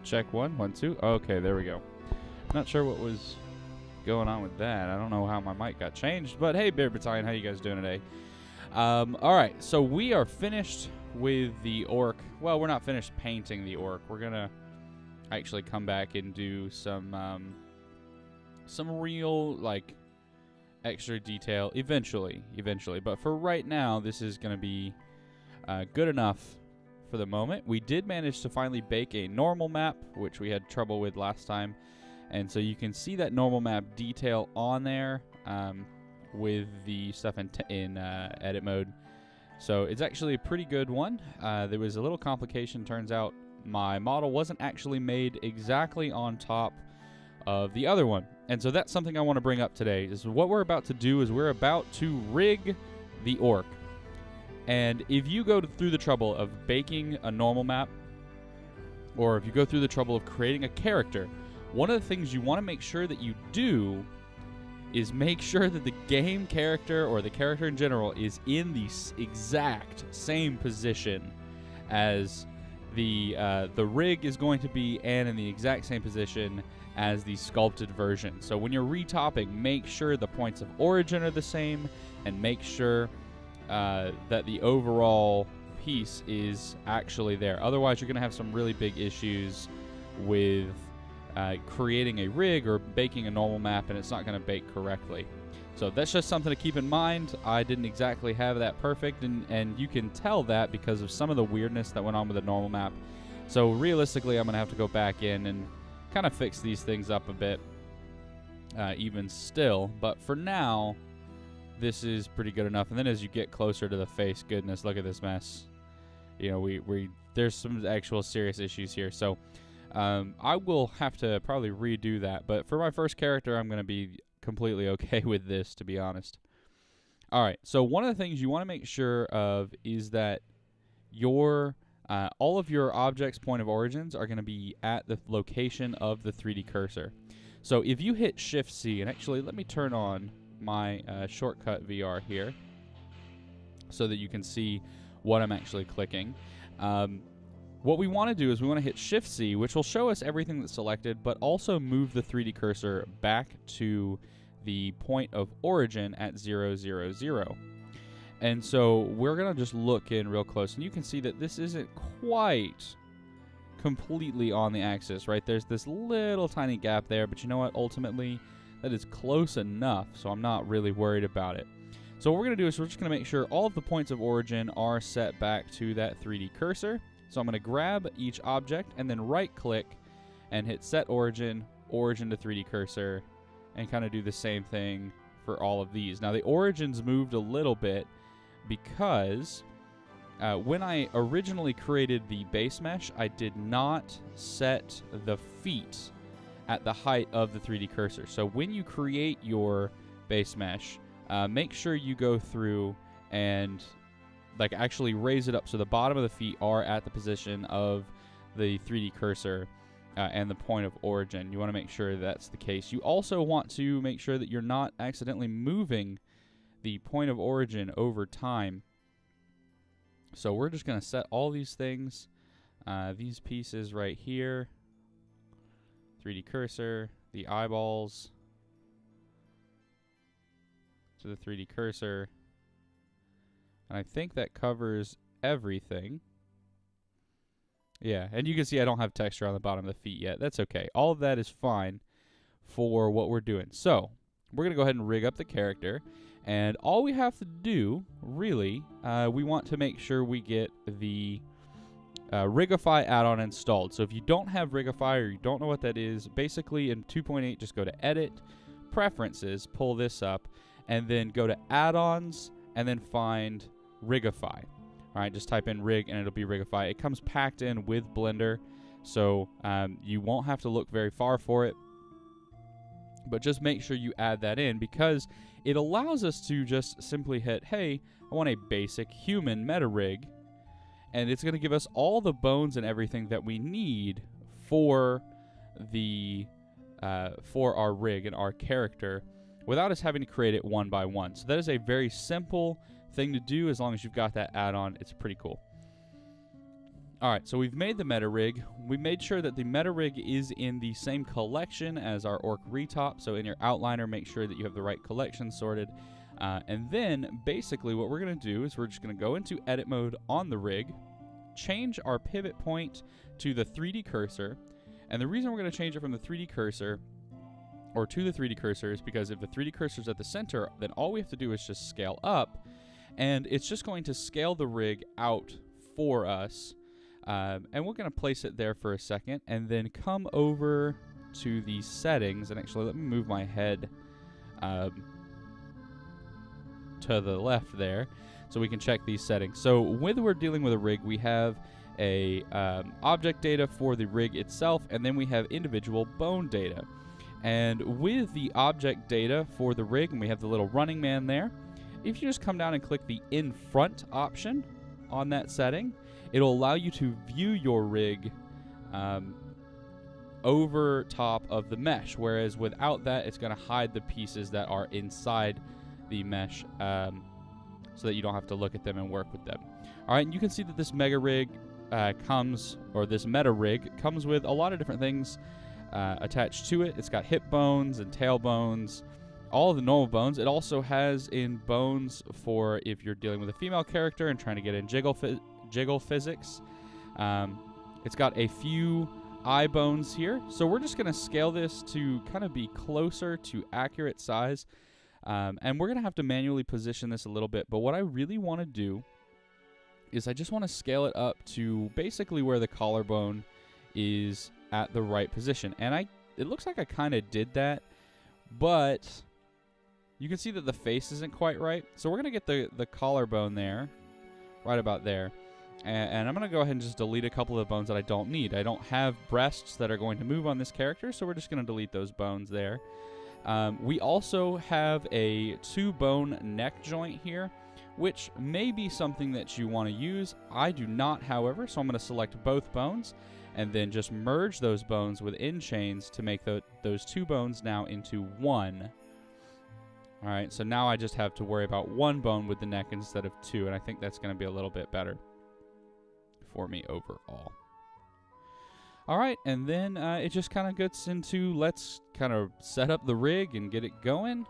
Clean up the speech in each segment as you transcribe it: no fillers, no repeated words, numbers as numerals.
check 1, 1, 2. Okay, there we go. Not sure what was going on with that. I don't know how my mic got changed, but hey, Bear Battalion, how you guys doing today? All right, so we are finished with the orc. Well, we're not finished painting the orc. We're gonna actually come back and do some real, like, extra detail eventually. But for right now, this is gonna be good enough for the moment. We did manage to finally bake a normal map, which we had trouble with last time. And so you can see that normal map detail on there with the stuff in edit mode. So it's actually a pretty good one. There was a little complication. Turns out my model wasn't actually made exactly on top of the other one. And so that's something I want to bring up today. Is what we're about to do is we're about to rig the orc. And if you go through the trouble of baking a normal map, or if you go through the trouble of creating a character, one of the things you want to make sure that you do is make sure that the game character, or the character in general, is in the exact same position as the rig is going to be, and in the exact same position as the sculpted version. So when you're retopping, make sure the points of origin are the same, and make sure that the overall piece is actually there. Otherwise, you're going to have some really big issues with creating a rig or baking a normal map, and it's not going to bake correctly. So that's just something to keep in mind. I didn't exactly have that perfect, and you can tell that because of some of the weirdness that went on with the normal map. So realistically, I'm going to have to go back in and kind of fix these things up a bit even still. But for now, this is pretty good enough. And then as you get closer to the face, goodness, look at this mess. You know, there's some actual serious issues here. So I will have to probably redo that. But for my first character, I'm going to be completely okay with this, to be honest. All right, so one of the things you want to make sure of is that your all of your objects' point of origins are going to be at the location of the 3D cursor. So if you hit Shift-C, and actually let me turn on my shortcut VR here so that you can see what I'm actually clicking. What we want to do is we want to hit Shift-C, which will show us everything that's selected, but also move the 3D cursor back to the point of origin at 0, 0, 0. And so we're going to just look in real close, and you can see that this isn't quite completely on the axis, right? There's this little tiny gap there, but you know what? Ultimately, that is close enough, so I'm not really worried about it. So what we're going to do is we're just going to make sure all of the points of origin are set back to that 3D cursor. So I'm going to grab each object and then right-click and hit Set Origin, Origin to 3D Cursor, and kind of do the same thing for all of these. Now the origins moved a little bit because when I originally created the base mesh, I did not set the feet at the height of the 3D cursor. So when you create your base mesh, make sure you go through and like actually raise it up so the bottom of the feet are at the position of the 3D cursor and the point of origin. You want to make sure that's the case. You also want to make sure that you're not accidentally moving the point of origin over time. So we're just going to set all these things, these pieces right here, 3D cursor, the eyeballs to the 3D cursor. And I think that covers everything. Yeah, and you can see I don't have texture on the bottom of the feet yet. That's okay. All of that is fine for what we're doing. So we're going to go ahead and rig up the character. And all we have to do, really, we want to make sure we get the Rigify add-on installed. So if you don't have Rigify or you don't know what that is, basically in 2.8, just go to Edit, Preferences, pull this up, and then go to Add-ons, and then find Rigify. All right, just type in rig and it'll be Rigify. It comes packed in with Blender, so you won't have to look very far for it. But just make sure you add that in because it allows us to just simply hit, hey, I want a basic human meta rig, and it's going to give us all the bones and everything that we need for the for our rig and our character without us having to create it one by one. So that is a very simple thing to do as long as you've got that add-on. It's pretty cool. All right, so we've made the meta rig. We made sure that the meta rig is in the same collection as our orc retop. So in your outliner, make sure that you have the right collection sorted. And then basically what we're going to do is we're just going to go into edit mode on the rig, change our pivot point to the 3D cursor. And the reason we're going to change it from the 3D cursor or to the 3D cursor is because if the 3D cursor is at the center, then all we have to do is just scale up. And it's just going to scale the rig out for us. And we're going to place it there for a second and then come over to the settings. And actually, let me move my head to the left there so we can check these settings. So when we're dealing with a rig, we have a object data for the rig itself, and then we have individual bone data. And with the object data for the rig, and we have the little running man there, if you just come down and click the in front option on that setting, it'll allow you to view your rig over top of the mesh, whereas without that, it's going to hide the pieces that are inside the mesh so that you don't have to look at them and work with them. All right, and you can see that this mega rig this meta rig comes with a lot of different things attached to it. It's got hip bones and tail bones, all of the normal bones. It also has in bones for if you're dealing with a female character and trying to get in jiggle physics. It's got a few eye bones here. So we're just going to scale this to kind of be closer to accurate size. And we're going to have to manually position this a little bit. But what I really want to do is I just want to scale it up to basically where the collarbone is at the right position. And it looks like I kind of did that, but you can see that the face isn't quite right. So we're going to get the collarbone there, right about there. And I'm going to go ahead and just delete a couple of the bones that I don't need. I don't have breasts that are going to move on this character, so we're just going to delete those bones there. We also have a 2-bone neck joint here, which may be something that you want to use. I do not, however, so I'm going to select both bones and then just merge those bones within chains to make those 2 bones now into one. All right, so now I just have to worry about 1 bone with the neck instead of 2, and I think that's going to be a little bit better for me overall. All right, and then it just kind of gets into let's kind of set up the rig and get it going.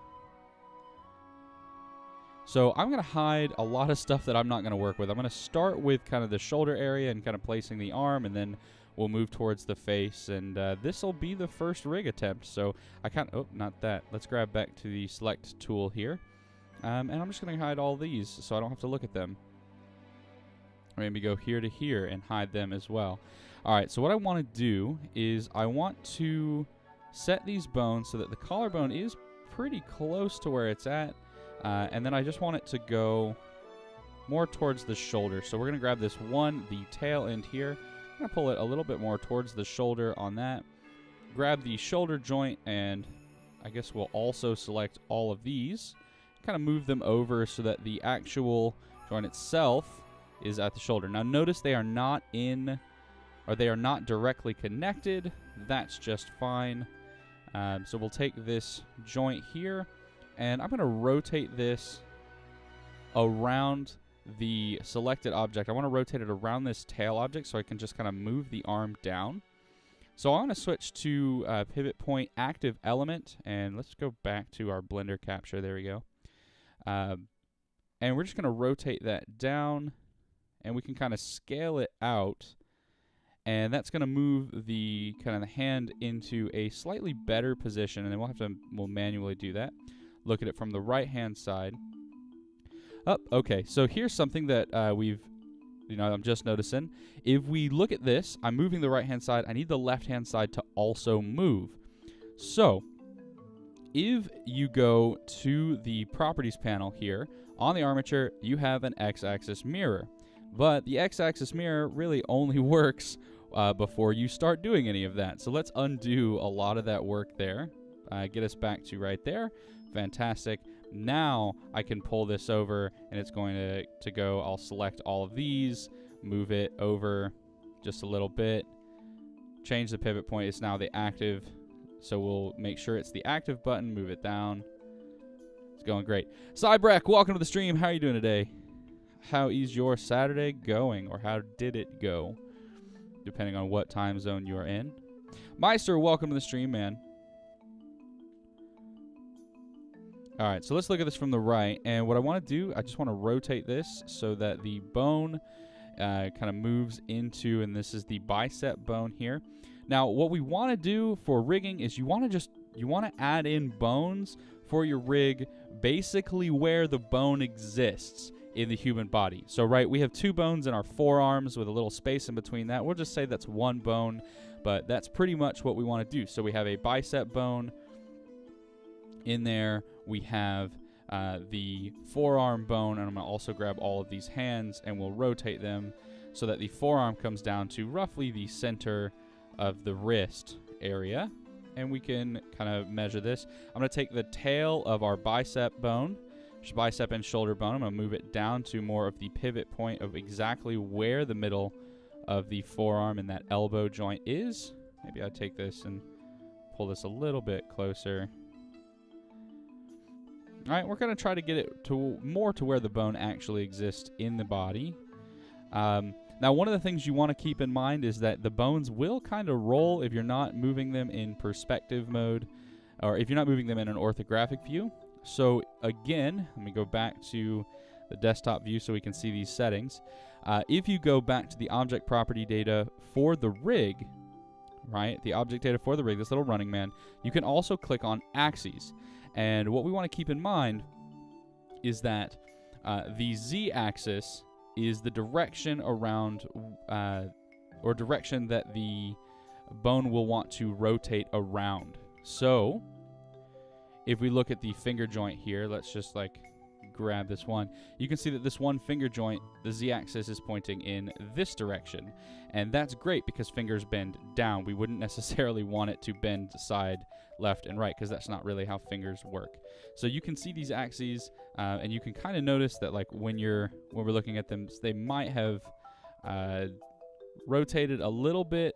So I'm going to hide a lot of stuff that I'm not going to work with. I'm going to start with kind of the shoulder area and kind of placing the arm, and then we'll move towards the face. And this will be the first rig attempt. So I kind of, oh, not that. Let's grab back to the select tool here. And I'm just going to hide all these so I don't have to look at them. Or maybe go here to here and hide them as well. All right, so what I want to do is I want to set these bones so that the collarbone is pretty close to where it's at. And then I just want it to go more towards the shoulder. So we're going to grab this the tail end here. I'm going to pull it a little bit more towards the shoulder on that. Grab the shoulder joint, and I guess we'll also select all of these. Kind of move them over so that the actual joint itself is at the shoulder. Now notice they are not directly connected. That's just fine. So we'll take this joint here, and I'm going to rotate this around the selected object. I want to rotate it around this tail object so I can just kind of move the arm down. So I'm going to switch to pivot point active element, and let's go back to our Blender capture. There we go. And we're just going to rotate that down, and we can kind of scale it out. And that's going to move the kind of the hand into a slightly better position, and then we'll manually do that. Look at it from the right-hand side. Oh, okay. So here's something that I'm just noticing. If we look at this, I'm moving the right-hand side. I need the left-hand side to also move. So if you go to the properties panel here, on the armature, you have an x-axis mirror. But the x-axis mirror really only works before you start doing any of that. So let's undo a lot of that work there. Get us back to right there. Fantastic. Now I can pull this over, and it's going to go. I'll select all of these, move it over just a little bit, change the pivot point. It's now the active. So we'll make sure it's the active button, move it down. It's going great. Cybrek, welcome to the stream. How are you doing today? How is your Saturday going, or how did it go? depending on what time zone you are in. Meister, welcome to the stream, man. All right, so let's look at this from the right. And what I want to do, I just want to rotate this so that the bone kind of moves into, and this is the bicep bone here. Now, what we want to do for rigging is you want to add in bones for your rig basically where the bone exists in the human body. So, right, we have 2 bones in our forearms with a little space in between that. We'll just say that's 1 bone, but that's pretty much what we want to do. So we have a bicep bone in there. We have the forearm bone, and I'm going to also grab all of these hands, and we'll rotate them so that the forearm comes down to roughly the center of the wrist area. And we can kind of measure this. I'm going to take the tail of our bicep bone, bicep and shoulder bone. I'm going to move it down to more of the pivot point of exactly where the middle of the forearm and that elbow joint is. Maybe I'll take this and pull this a little bit closer. All right, we're going to try to get it to more to where the bone actually exists in the body. Now, one of the things you want to keep in mind is that the bones will kind of roll if you're not moving them in perspective mode, or if you're not moving them in an orthographic view. So again, let me go back to the desktop view so we can see these settings. If you go back to the object property data for the rig, right, the object data for the rig, this little running man, you can also click on axes. And what we want to keep in mind is that the z-axis is the direction around, or direction that the bone will want to rotate around. So, if we look at the finger joint here, let's just like grab this one. You can see that this one finger joint, the z-axis is pointing in this direction. And that's great because fingers bend down. We wouldn't necessarily want it to bend side left and right because that's not really how fingers work. So you can see these axes, and you can kind of notice that like when we're looking at them, they might have rotated a little bit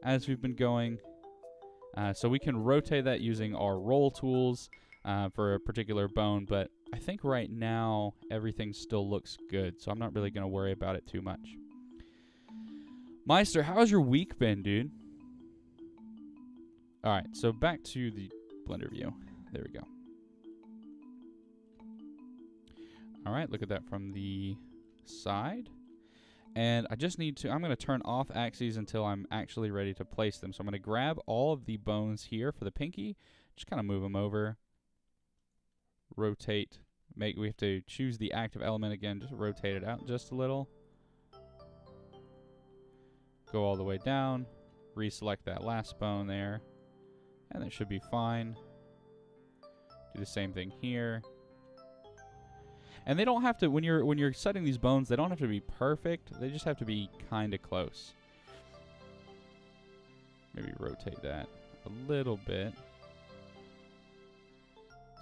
as we've been going. So we can rotate that using our roll tools for a particular bone, but I think right now everything still looks good, so I'm not really going to worry about it too much. Meister, how's your week been, dude? All right, so back to the Blender view. There we go. All right, look at that from the side. And I just need to, I'm going to turn off axes until I'm actually ready to place them. So I'm going to grab all of the bones here for the pinky, just kind of move them over, rotate, we have to choose the active element again, just rotate it out just a little. Go all the way down, reselect that last bone there, and that should be fine. Do the same thing here. And they don't have to, when you're setting these bones, they don't have to be perfect. They just have to be kind of close. Maybe rotate that a little bit.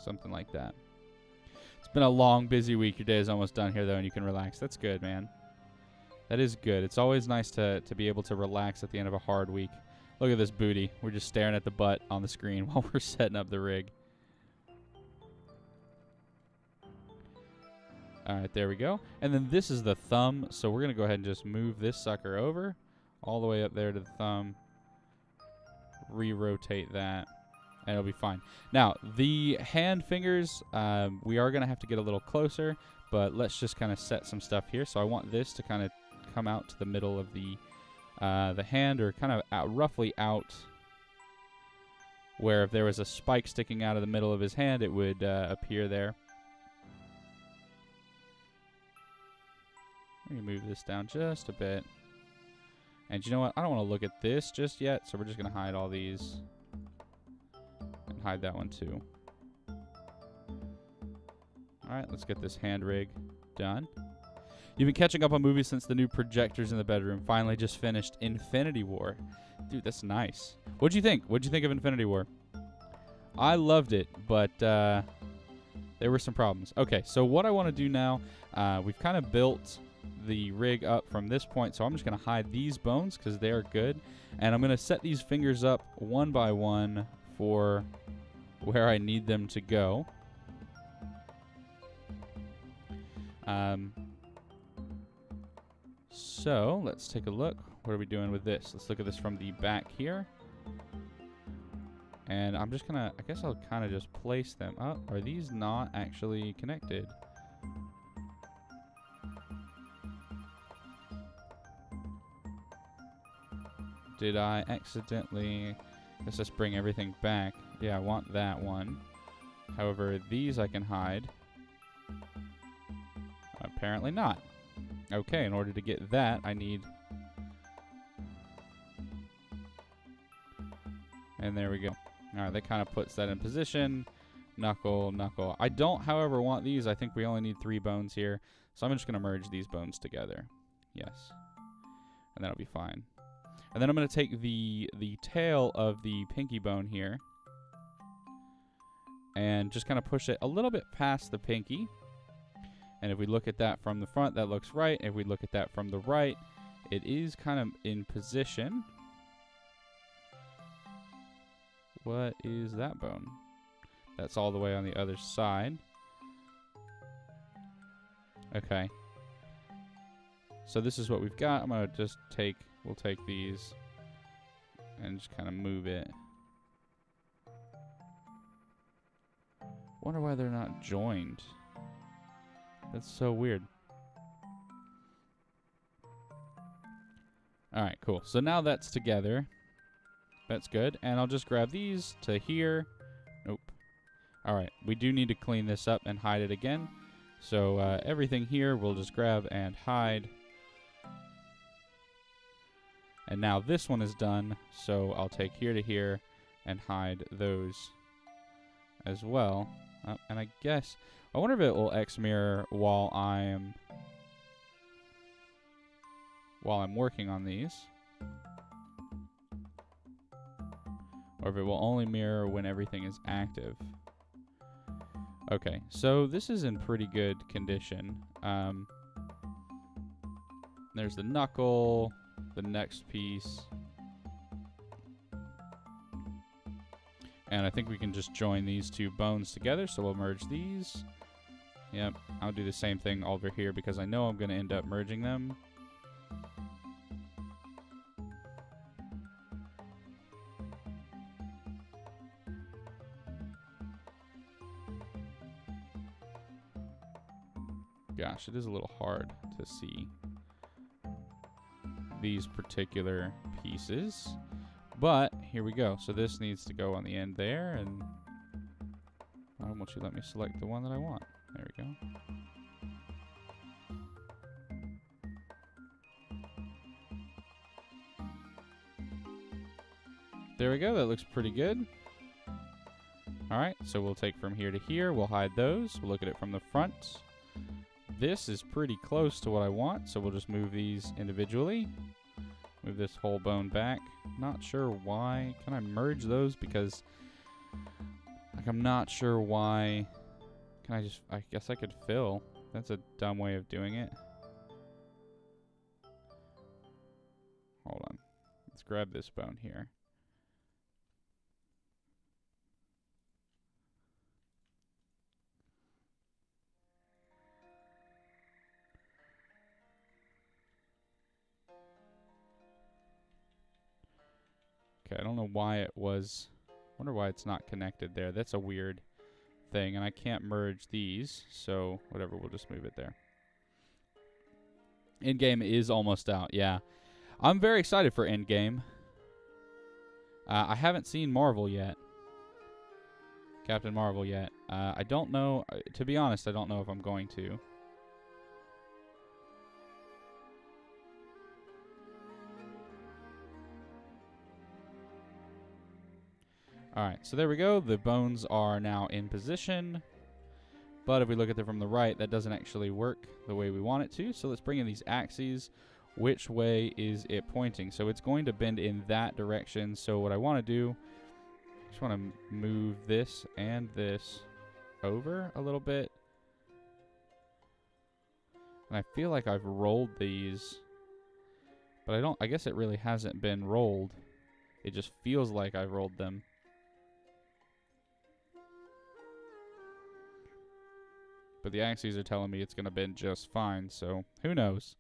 Something like that. It's been a long, busy week. Your day is almost done here, though, and you can relax. That's good, man. That is good. It's always nice to be able to relax at the end of a hard week. Look at this booty. We're just staring at the butt on the screen while we're setting up the rig. All right, there we go. And then this is the thumb, so we're going to go ahead and just move this sucker over all the way up there to the thumb. Re-rotate that, and it'll be fine. Now, the hand fingers, we are going to have to get a little closer, but let's just kind of set some stuff here. So I want this to kind of come out to the middle of the hand, or kind of roughly out where if there was a spike sticking out of the middle of his hand, it would appear there. Let me move this down just a bit. And you know what? I don't want to look at this just yet, so we're just going to hide all these. And hide that one too. Alright, let's get this hand rig done. You've been catching up on movies since the new projectors in the bedroom. Finally just finished Infinity War. Dude, that's nice. What'd you think? What'd you think of Infinity War? I loved it, but there were some problems. Okay, so what I want to do now, we've kind of built the rig up from this point, so I'm just going to hide these bones because they are good, and I'm going to set these fingers up one by one for where I need them to go. So let's take a look. what are we doing with this? Let's look at this from the back here. And I'm just gonna, I guess I'll kind of just place them up. Are these not actually connected? Did I accidentally, let's just bring everything back. Yeah, I want that one. However, these I can hide. Apparently not. Okay, in order to get that, I need... And there we go. Alright, that kind of puts that in position. Knuckle, knuckle. I don't, however, want these. I think we only need 3 bones here. So I'm just going to merge these bones together. Yes. And that'll be fine. And then I'm going to take the tail of the pinky bone here. And just kind of push it a little bit past the pinky. And if we look at that from the front, that looks right. If we look at that from the right, it is kind of in position. What is that bone? That's all the way on the other side. Okay. So this is what we've got. I'm going to just take, we'll take these and just kind of move it. Wonder why they're not joined. That's so weird. Alright, cool. So now that's together. That's good. And I'll just grab these to here. Nope. Alright, we do need to clean this up and hide it again. So everything here we'll just grab and hide. And now this one is done. So I'll take here to here and hide those as well. And I guess... I wonder if it will X mirror while I'm working on these. Or if it will only mirror when everything is active. Okay, so this is in pretty good condition. There's the knuckle, the next piece. And I think we can just join these 2 bones together, so we'll merge these. Yep, I'll do the same thing over here because I know I'm going to end up merging them. Gosh, it is a little hard to see these particular pieces. But here we go. So this needs to go on the end there, and why won't you let me select the one that I want? There we go. There we go. That looks pretty good. All right, so we'll take from here to here. We'll hide those. We'll look at it from the front. This is pretty close to what I want, so we'll just move these individually. Move this whole bone back. Not sure why. Can I merge those? Because like I'm not sure why. Can I just, I guess I could fill. That's a dumb way of doing it. Hold on. Let's grab this bone here. Okay, I don't know why it was. Wonder why it's not connected there. That's a weird thing, and I can't merge these, so whatever, we'll just move it there. Endgame is almost out, yeah. I'm very excited for Endgame. I haven't seen Marvel yet. Captain Marvel yet. I don't know, to be honest, I don't know if I'm going to. Alright, so there we go. The bones are now in position. But if we look at it from the right, that doesn't actually work the way we want it to. So let's bring in these axes. Which way is it pointing? So it's going to bend in that direction. So what I want to do, I just want to move this and this over a little bit. And I feel like I've rolled these. But I guess it really hasn't been rolled. It just feels like I've rolled them. But the axes are telling me it's going to bend just fine, so who knows?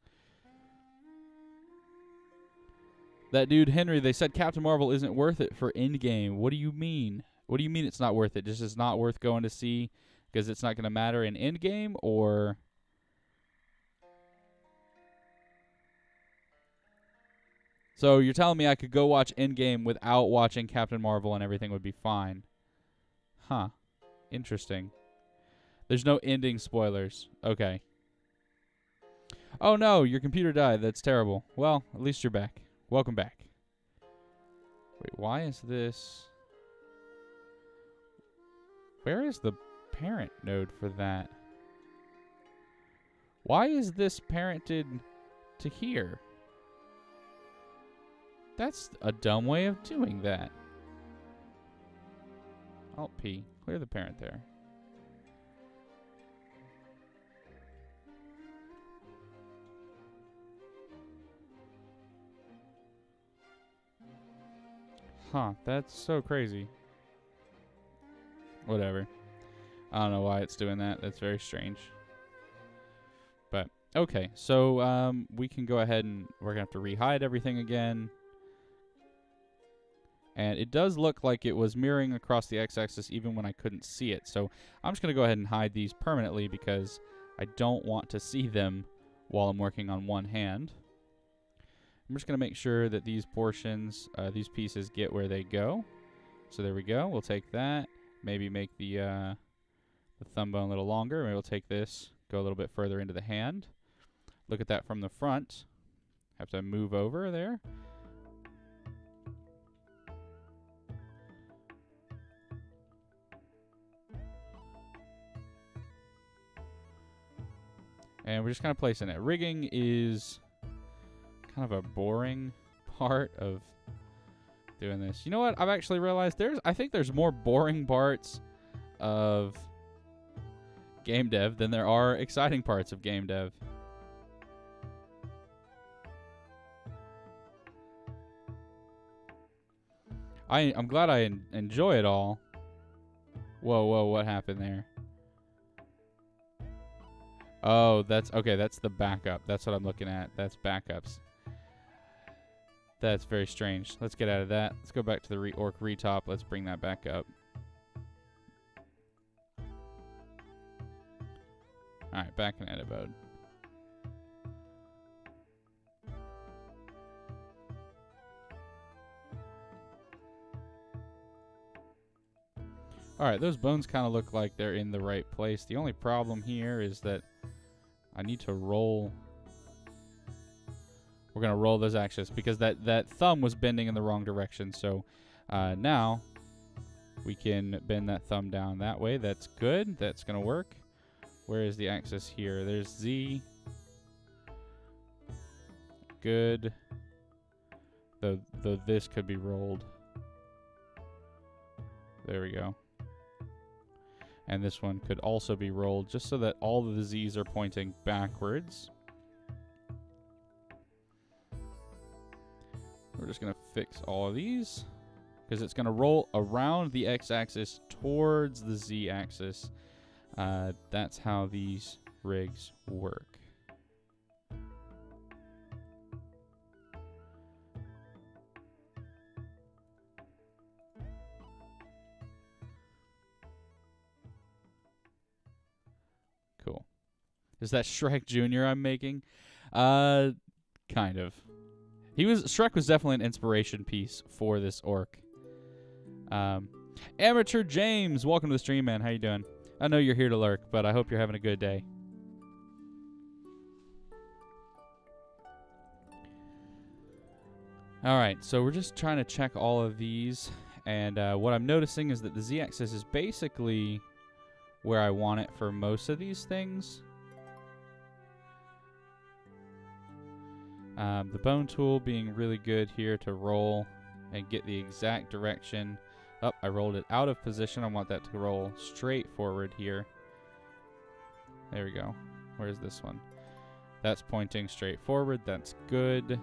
That dude Henry, they said Captain Marvel isn't worth it for Endgame. What do you mean? What do you mean it's not worth it? Just it's not worth going to see because it's not going to matter in Endgame, or so you're telling me I could go watch Endgame without watching Captain Marvel and everything would be fine? Huh. Interesting. There's no ending spoilers. Okay. Oh no, your computer died. That's terrible. Well, at least you're back. Welcome back. Wait, why is this? Where is the parent node for that? Why is this parented to here? That's a dumb way of doing that. Alt P. Clear the parent there. Huh, that's so crazy. Whatever. I don't know why it's doing that. That's very strange. But, okay. So, we can go ahead and we're going to have to rehide everything again. And it does look like it was mirroring across the x-axis even when I couldn't see it. So, I'm just going to go ahead and hide these permanently because I don't want to see them while I'm working on one hand. I'm just going to make sure that these portions, these pieces get where they go. So there we go. We'll take that. Maybe make the thumb bone a little longer. Maybe we'll take this, go a little bit further into the hand. Look at that from the front. Have to move over there. And we're just kind of placing it. Rigging is kind of a boring part of doing this. You know what? I've actually realized I think there's more boring parts of game dev than there are exciting parts of game dev. I'm glad I enjoy it all. Whoa, what happened there? Oh, that's okay. That's the backup. That's what I'm looking at. That's backups. That's very strange. Let's get out of that. Let's go back to the reorg retop. Let's bring that back up. Alright, back in edit mode. Alright, those bones kind of look like they're in the right place. The only problem here is that I need to roll. We're going to roll those axes because that thumb was bending in the wrong direction. So now we can bend that thumb down that way. That's good. That's going to work. Where is the axis here? There's Z. Good. Though this could be rolled. There we go. And this one could also be rolled just so that all of the Z's are pointing backwards. We're just going to fix all of these because it's going to roll around the x-axis towards the z-axis. That's how these rigs work. Cool. Is that Shrek Jr. I'm making? Kind of. Shrek was definitely an inspiration piece for this orc. Amateur James, welcome to the stream, man. How you doing? I know you're here to lurk, but I hope you're having a good day. Alright, so we're just trying to check all of these, and what I'm noticing is that the z-axis is basically where I want it for most of these things. The bone tool being really good here to roll and get the exact direction. Oh, I rolled it out of position. I want that to roll straight forward here. There we go. Where's this one? That's pointing straight forward. That's good.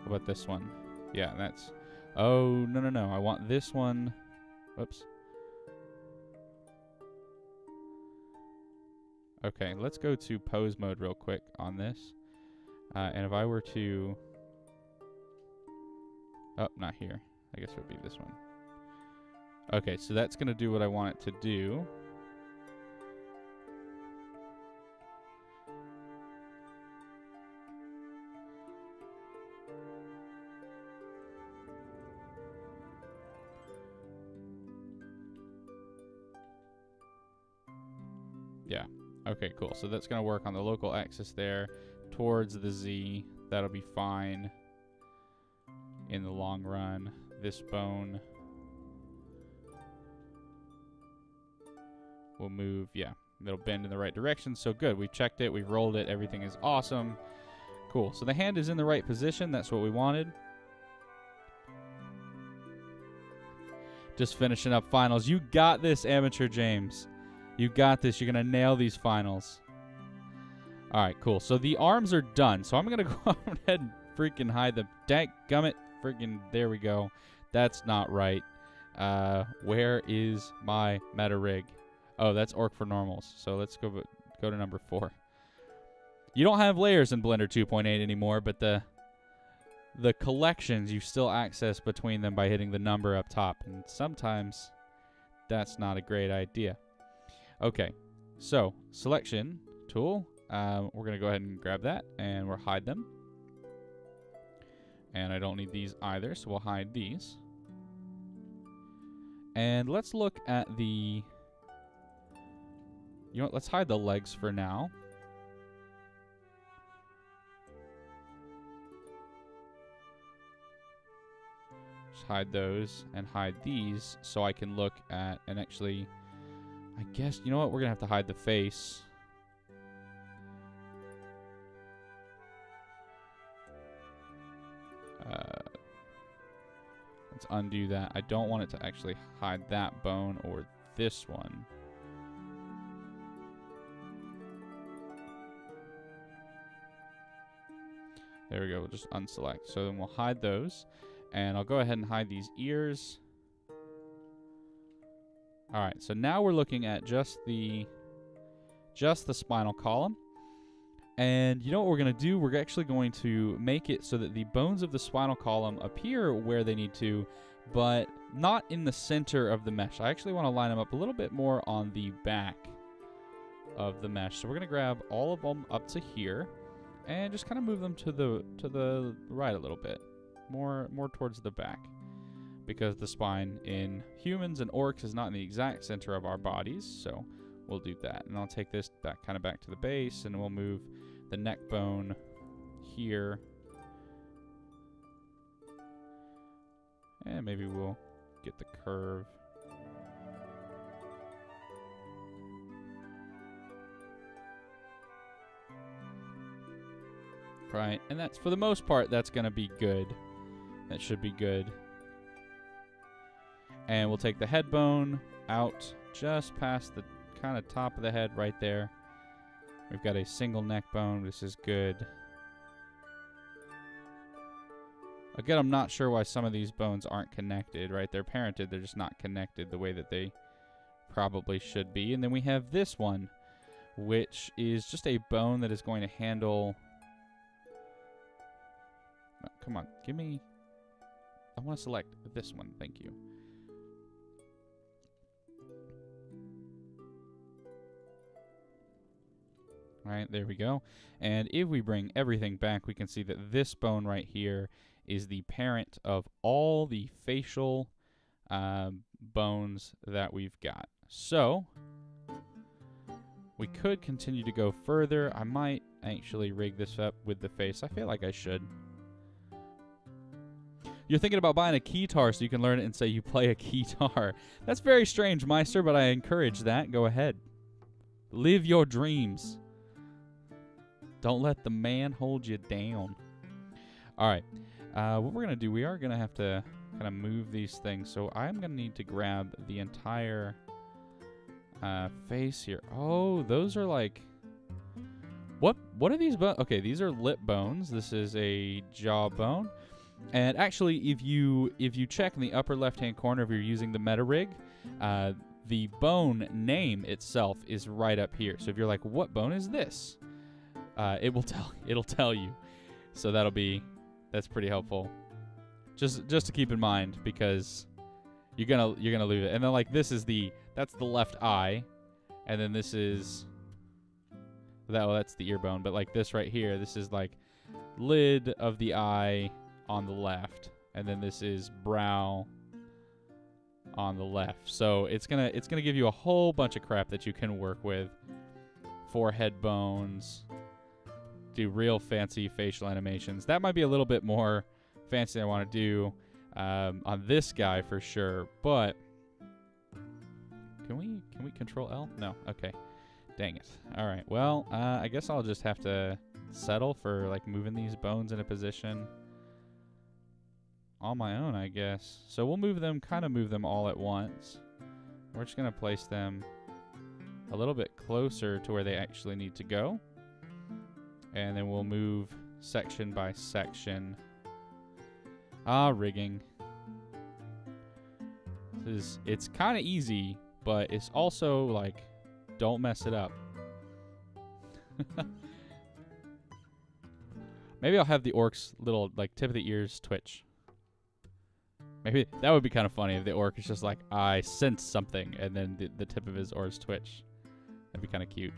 What about this one? Yeah, that's... Oh, no. I want this one. Whoops. Okay, let's go to pose mode real quick on this. And if I were to Oh, not here. I guess it would be this one. Okay, so that's going to do what I want it to do. Yeah. Okay, cool. So that's going to work on the local axis there towards the Z. That'll be fine in the long run. This bone will move. Yeah, it'll bend in the right direction. So good. We've checked it. We've rolled it. Everything is awesome. Cool. So the hand is in the right position. That's what we wanted. Just finishing up finals. You got this, Amateur James. You got this. You're going to nail these finals. All right, cool. So the arms are done. So I'm going to go ahead and freaking hide them. Dadgummit. Freaking, there we go. That's not right. Where is my meta rig? Oh, that's orc for normals. So let's go to number 4. You don't have layers in Blender 2.8 anymore, but the collections you still access between them by hitting the number up top. And sometimes that's not a great idea. Okay, so selection tool. We're going to go ahead and grab that, and we'll hide them. And I don't need these either, so we'll hide these. And let's look at the... You know what? Let's hide the legs for now. Just hide those and hide these so I can look at and actually... I guess, you know what? We're going to have to hide the face. Let's undo that. I don't want it to actually hide that bone or this one. There we go. We'll just unselect. So then we'll hide those. And I'll go ahead and hide these ears. All right, so now we're looking at just the spinal column. And you know what we're going to do? We're actually going to make it so that the bones of the spinal column appear where they need to, but not in the center of the mesh. I actually want to line them up a little bit more on the back of the mesh. So we're going to grab all of them up to here and just kind of move them to the right a little bit, more towards the back. Because the spine in humans and orcs is not in the exact center of our bodies, so we'll do that. And I'll take this back to the base, and we'll move the neck bone here. And maybe we'll get the curve. Right, and that's, for the most part, that's going to be good. That should be good. And we'll take the head bone out just past the kind of top of the head right there. We've got a single neck bone. This is good. Again, I'm not sure why some of these bones aren't connected, right? They're parented. They're just not connected the way that they probably should be. And then we have this one, which is just a bone that is going to handle... Oh, come on. Give me... I want to select this one. Thank you. All right, there we go. And if we bring everything back, we can see that this bone right here is the parent of all the facial bones that we've got. So we could continue to go further. I might actually rig this up with the face. I feel like I should. You're thinking about buying a keytar so you can learn it and say you play a keytar. That's very strange, Meister, but I encourage that. Go ahead. Live your dreams. Don't let the man hold you down. All right. What we're going to do, we are going to have to kind of move these things. So I'm going to need to grab the entire face here. Oh, those are like... What are these bones? Okay, these are lip bones. This is a jaw bone. And actually, if you check in the upper left-hand corner if you're using the meta rig, the bone name itself is right up here. So if you're like, what bone is this? It'll tell you. So that's pretty helpful. Just to keep in mind, because you're gonna leave it. And then like this is that's the left eye, and then this is that's the ear bone. But like this right here, this is like lid of the eye on the left, and then this is brow on the left. So it's gonna give you a whole bunch of crap that you can work with. Forehead bones, do real fancy facial animations. That might be a little bit more fancy than I want to do on this guy for sure. But can we control L? No. Okay. Dang it. All right. Well, I guess I'll just have to settle for like moving these bones into position on my own, I guess. So we'll move them all at once. We're just gonna place them a little bit closer to where they actually need to go. And then we'll move section by section. Rigging. It's kind of easy, but it's also like, don't mess it up. Maybe I'll have the orc's little like tip of the ears twitch. Maybe that would be kind of funny if the orc is just like, I sense something, and then the tip of his oars twitch. That'd be kind of cute.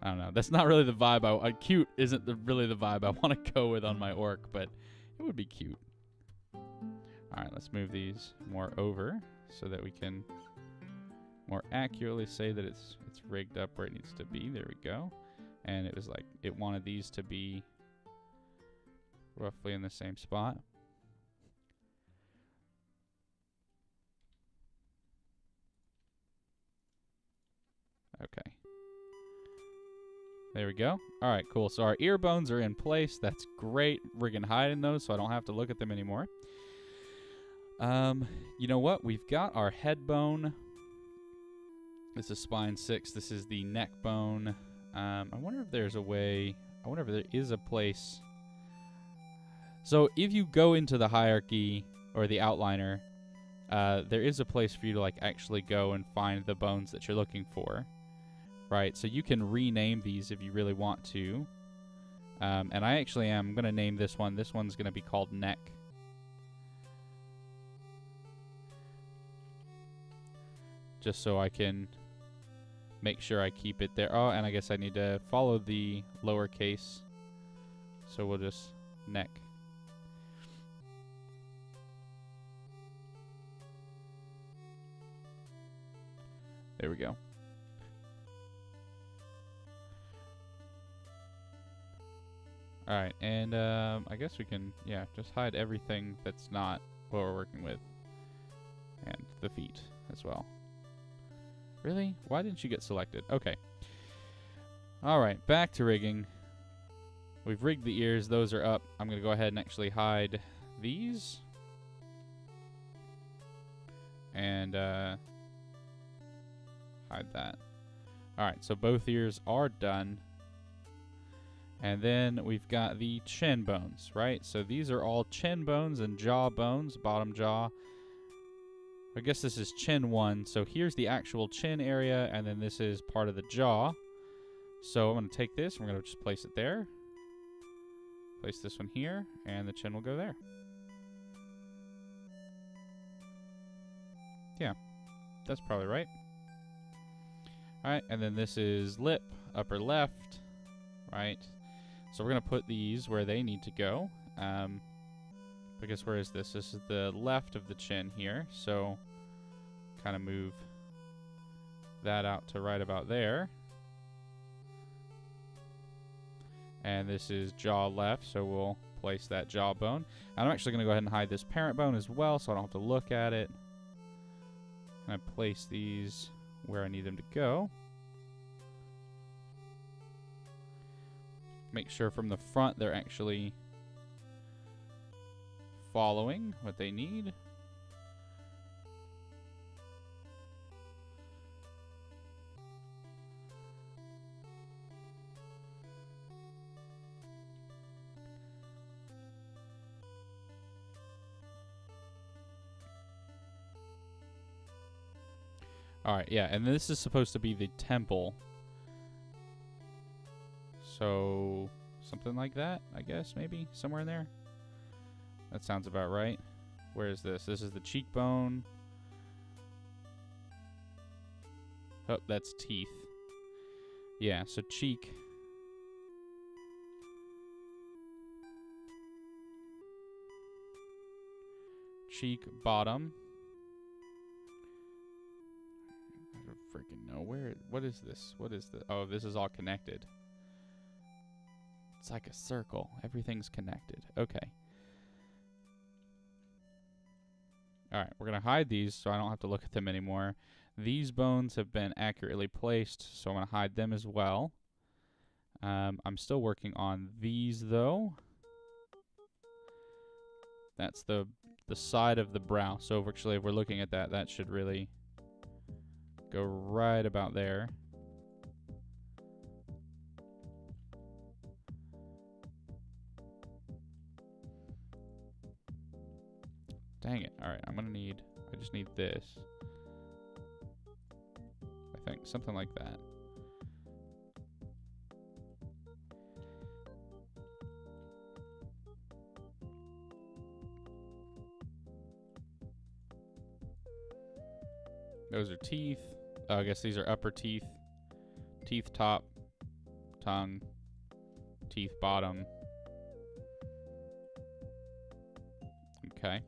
I don't know. That's not really the vibe. Cute isn't really the vibe I want to go with on my orc, but it would be cute. All right, let's move these more over so that we can more accurately say that it's rigged up where it needs to be. There we go. And it was like it wanted these to be roughly in the same spot. Okay. There we go. All right, cool. So our ear bones are in place. That's great. We're going to hide in those so I don't have to look at them anymore. You know what? We've got our head bone. This is spine 6. This is the neck bone. I wonder if there's a way. I wonder if there is a place. So if you go into the hierarchy or the outliner, there is a place for you to like actually go and find the bones that you're looking for. Right, so you can rename these if you really want to. And I actually am going to name this one. This one's going to be called neck. Just so I can make sure I keep it there. Oh, and I guess I need to follow the lowercase. So we'll just neck. There we go. All right, and I guess we can, yeah, just hide everything that's not what we're working with. And the feet as well. Really? Why didn't you get selected? Okay. All right, back to rigging. We've rigged the ears. Those are up. I'm going to go ahead and actually hide these. And hide that. All right, so both ears are done. And then we've got the chin bones, right? So these are all chin bones and jaw bones, bottom jaw. I guess this is chin 1. So here's the actual chin area, and then this is part of the jaw. So I'm going to take this, and we're going to just place it there. Place this one here, and the chin will go there. Yeah, that's probably right. All right, and then this is lip, upper left, right? So we're going to put these where they need to go. Because where is this? This is the left of the chin here. So kind of move that out to right about there. And this is jaw left, so we'll place that jaw bone. And I'm actually going to go ahead and hide this parent bone as well so I don't have to look at it. And I place these where I need them to go. Make sure from the front they're actually following what they need. All right, yeah, and this is supposed to be the temple. So Something like that, I guess, maybe. Somewhere in there. That sounds about right. Where is this? This is the cheekbone. Oh, that's teeth. Yeah, so cheek. Cheek, bottom. I don't freaking know. What is this? What is this? Oh, this is all connected. It's like a circle. Everything's connected. Okay. Alright, we're going to hide these so I don't have to look at them anymore. These bones have been accurately placed, so I'm going to hide them as well. I'm still working on these, though. That's the side of the brow. So actually, if we're looking at that, that should really go right about there. Dang it. Alright, I just need this. I think, something like that. Those are teeth. Oh, I guess these are upper teeth. Teeth top, tongue, teeth bottom. Okay.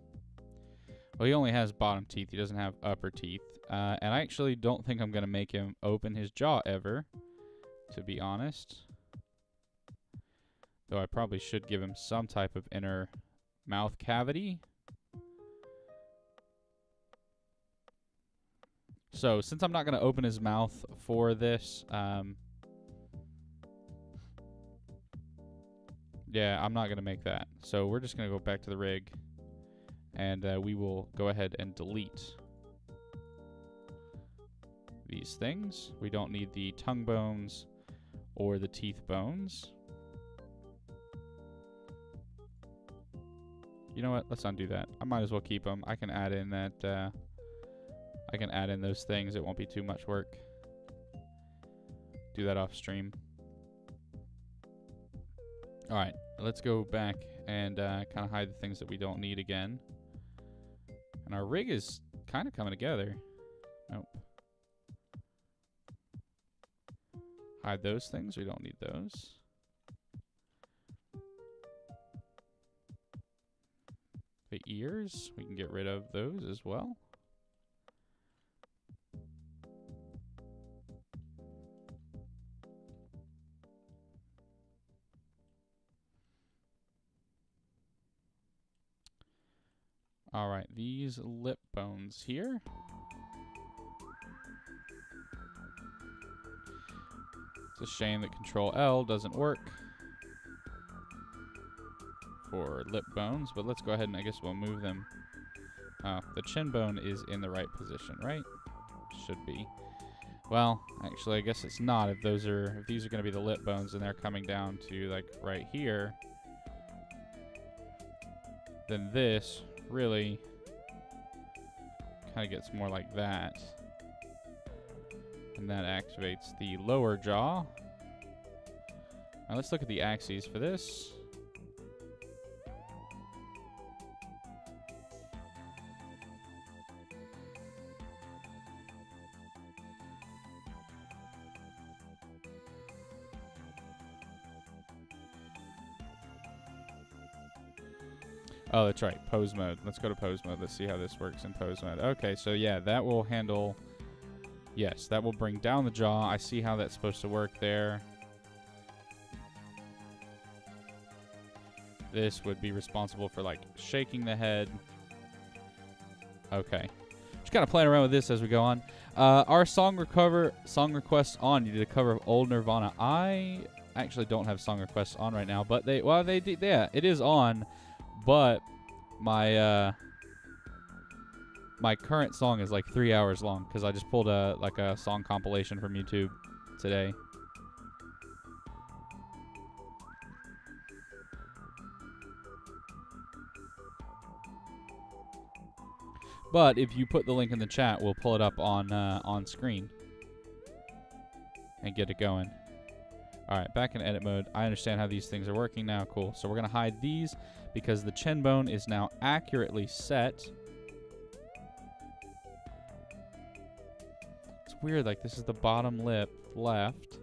Well, he only has bottom teeth. He doesn't have upper teeth. And I actually don't think I'm going to make him open his jaw ever, to be honest. Though I probably should give him some type of inner mouth cavity. So, since I'm not going to open his mouth for this, yeah, I'm not going to make that. So, we're just going to go back to the rig. And we will go ahead and delete these things. We don't need the tongue bones or the teeth bones. You know what? Let's undo that. I might as well keep them. I can add in that. I can add in those things. It won't be too much work. Do that off stream. All right. Let's go back and kind of hide the things that we don't need again. And our rig is kind of coming together. Nope. Hide those things. We don't need those. The ears, we can get rid of those as well. Alright, these lip bones here. It's a shame that Control L doesn't work for lip bones, but let's go ahead and I guess we'll move them. The chin bone is in the right position, right? Should be. Well, actually, I guess it's not. If these are going to be the lip bones and they're coming down to like right here, then this really kind of gets more like that. And that activates the lower jaw. Now let's look at the axes for this. Oh, that's right. Pose mode. Let's go to pose mode. Let's see how this works in pose mode. Okay, so yeah, that will handle... Yes, that will bring down the jaw. I see how that's supposed to work there. This would be responsible for, like, shaking the head. Okay. Just kind of playing around with this as we go on. Our song requests on. You did a cover of Old Nirvana. I actually don't have song requests on right now, but yeah, it is on. But my my current song is like 3 hours long because I just pulled a song compilation from YouTube today. But if you put the link in the chat, we'll pull it up on screen and get it going. All right, back in edit mode. I understand how these things are working now. Cool. So we're going to hide these because the chin bone is now accurately set. It's weird, like this is the bottom lip left.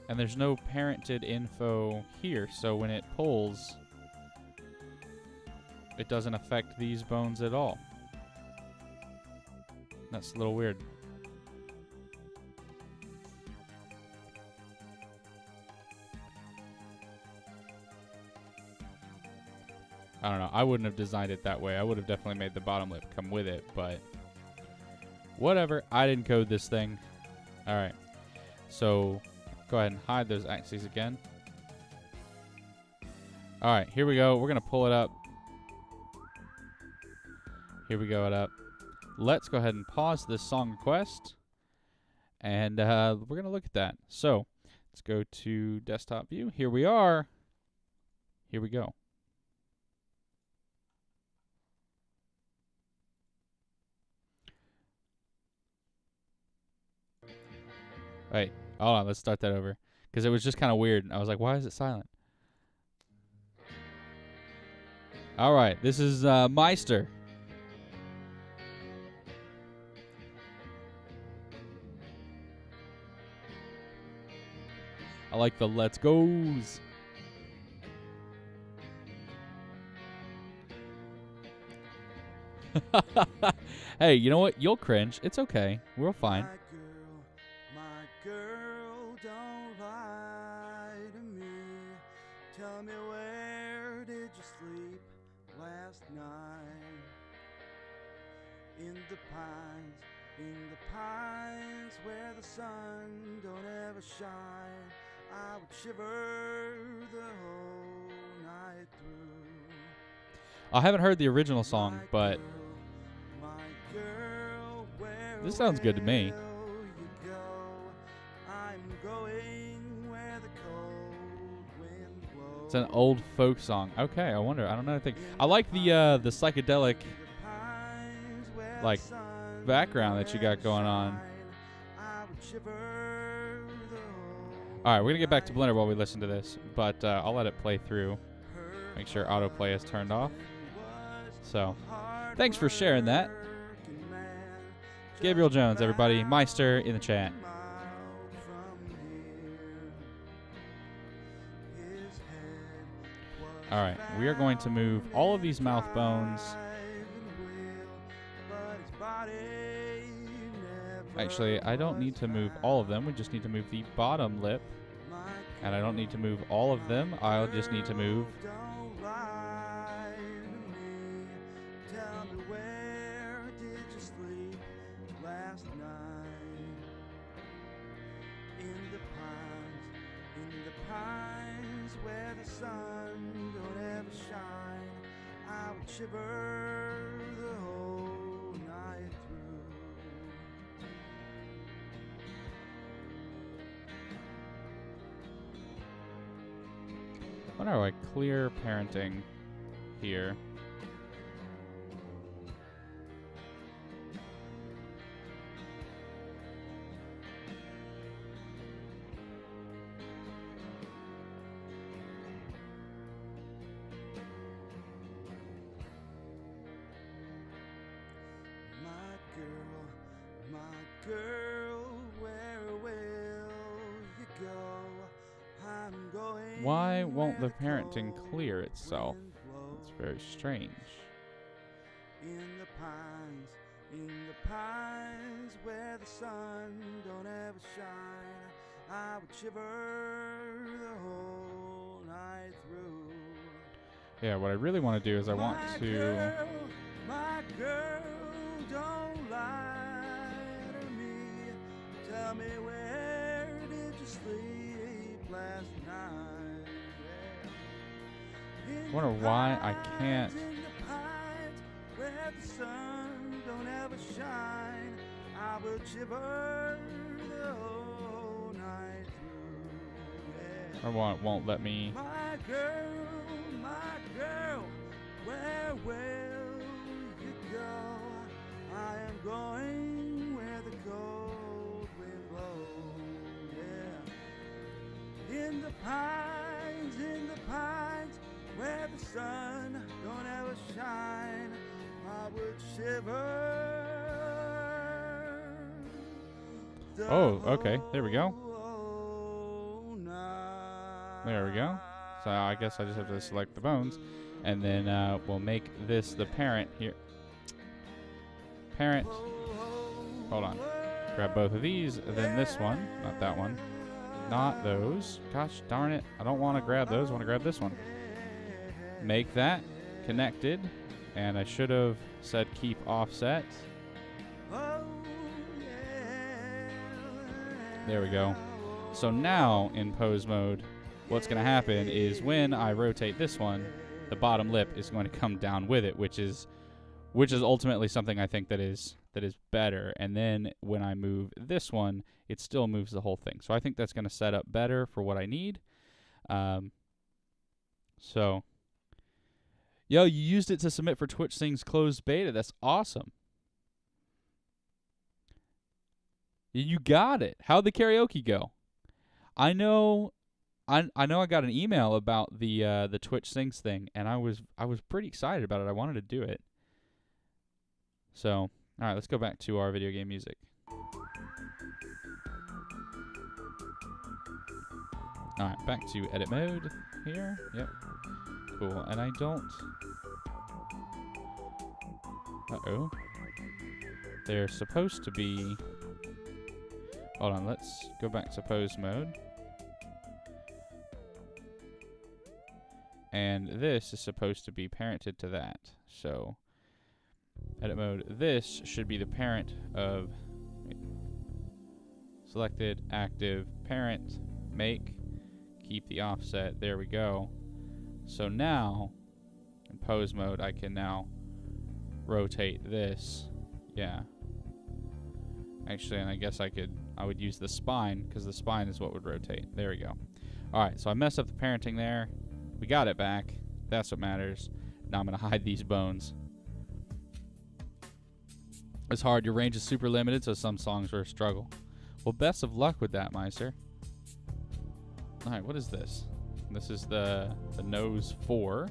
And there's no parented info here, so when it pulls, it doesn't affect these bones at all. That's a little weird. I don't know. I wouldn't have designed it that way. I would have definitely made the bottom lip come with it, but whatever. I didn't code this thing. All right. So go ahead and hide those axes again. All right, here we go. We're going to pull it up. Here we go it up. Let's go ahead and pause this song request. And we're going to look at that. So let's go to desktop view. Here we are. Here we go. Wait, hold on. Let's start that over. Because it was just kind of weird. I was like, why is it silent? All right, this is Meister. I like the let's goes. Hey, you know what? You'll cringe. It's okay. We're fine. My girl, don't lie to me. Tell me, where did you sleep last night? In the pines where the sun don't ever shine. I would shiver the whole night through. I haven't heard the original song, but this sounds good to me. It's an old folk song. Okay, I wonder. I don't know. I think I like the psychedelic like background that you got going on. All right, we're gonna get back to Blender while we listen to this, but I'll let it play through. Make sure autoplay is turned off. So, thanks for sharing that. Gabriel Jones, everybody. Meister in the chat. All right, we are going to move all of these mouth bones. Actually, I don't need to move all of them. We just need to move the bottom lip. And I don't need to move all of them. I'll just need to move where the sun don't ever shine. I would shiver the whole night through. What are like clear parenting here? Girl, where will you go? I'm going. Why won't the parenting clear itself? It's very strange. In the pines where the sun don't ever shine, I would shiver the whole night through. Yeah, what I really want to do is I want to. My girl, don't lie. Tell me, where did you sleep last night? I wonder why I can't. In the pines where the sun don't ever shine, I will shiver the whole night through. Or won't let me. My girl, will you go? I am going where the cold wind blows. Yeah. In the pines, where the sun don't ever shine, I would shiver. Oh, okay. There we go. There we go. So I guess I just have to select the bones. And then we'll make this the parent here. Parent. Hold on. Grab both of these. Then this one. Not that one. Not those. Gosh darn it. I don't want to grab those. I want to grab this one. Make that connected. And I should have said keep offset. There we go. So now in pose mode, what's going to happen is when I rotate this one, the bottom lip is going to come down with it, which is ultimately something I think that is better. And then when I move this one, it still moves the whole thing. So I think that's going to set up better for what I need. So, yo, you used it to submit for Twitch Sings closed beta. That's awesome. You got it. How'd the karaoke go? I know I got an email about the Twitch Sings thing, and I was pretty excited about it. I wanted to do it. So, all right, let's go back to our video game music. All right, back to edit mode here. Yep. Cool. And I don't... Uh-oh. They're supposed to be... Hold on, let's go back to pose mode. And this is supposed to be parented to that. So, edit mode. This should be the parent of... Selected, active, parent, make, keep the offset. There we go. So now, in pose mode, I can now rotate this. Yeah. Actually, and I guess I would use the spine, because the spine is what would rotate. There we go. Alright, so I messed up the parenting there. We got it back. That's what matters. Now I'm going to hide these bones. It's hard. Your range is super limited, so some songs are a struggle. Well, best of luck with that, Meister. Alright, what is this? This is the nose 4.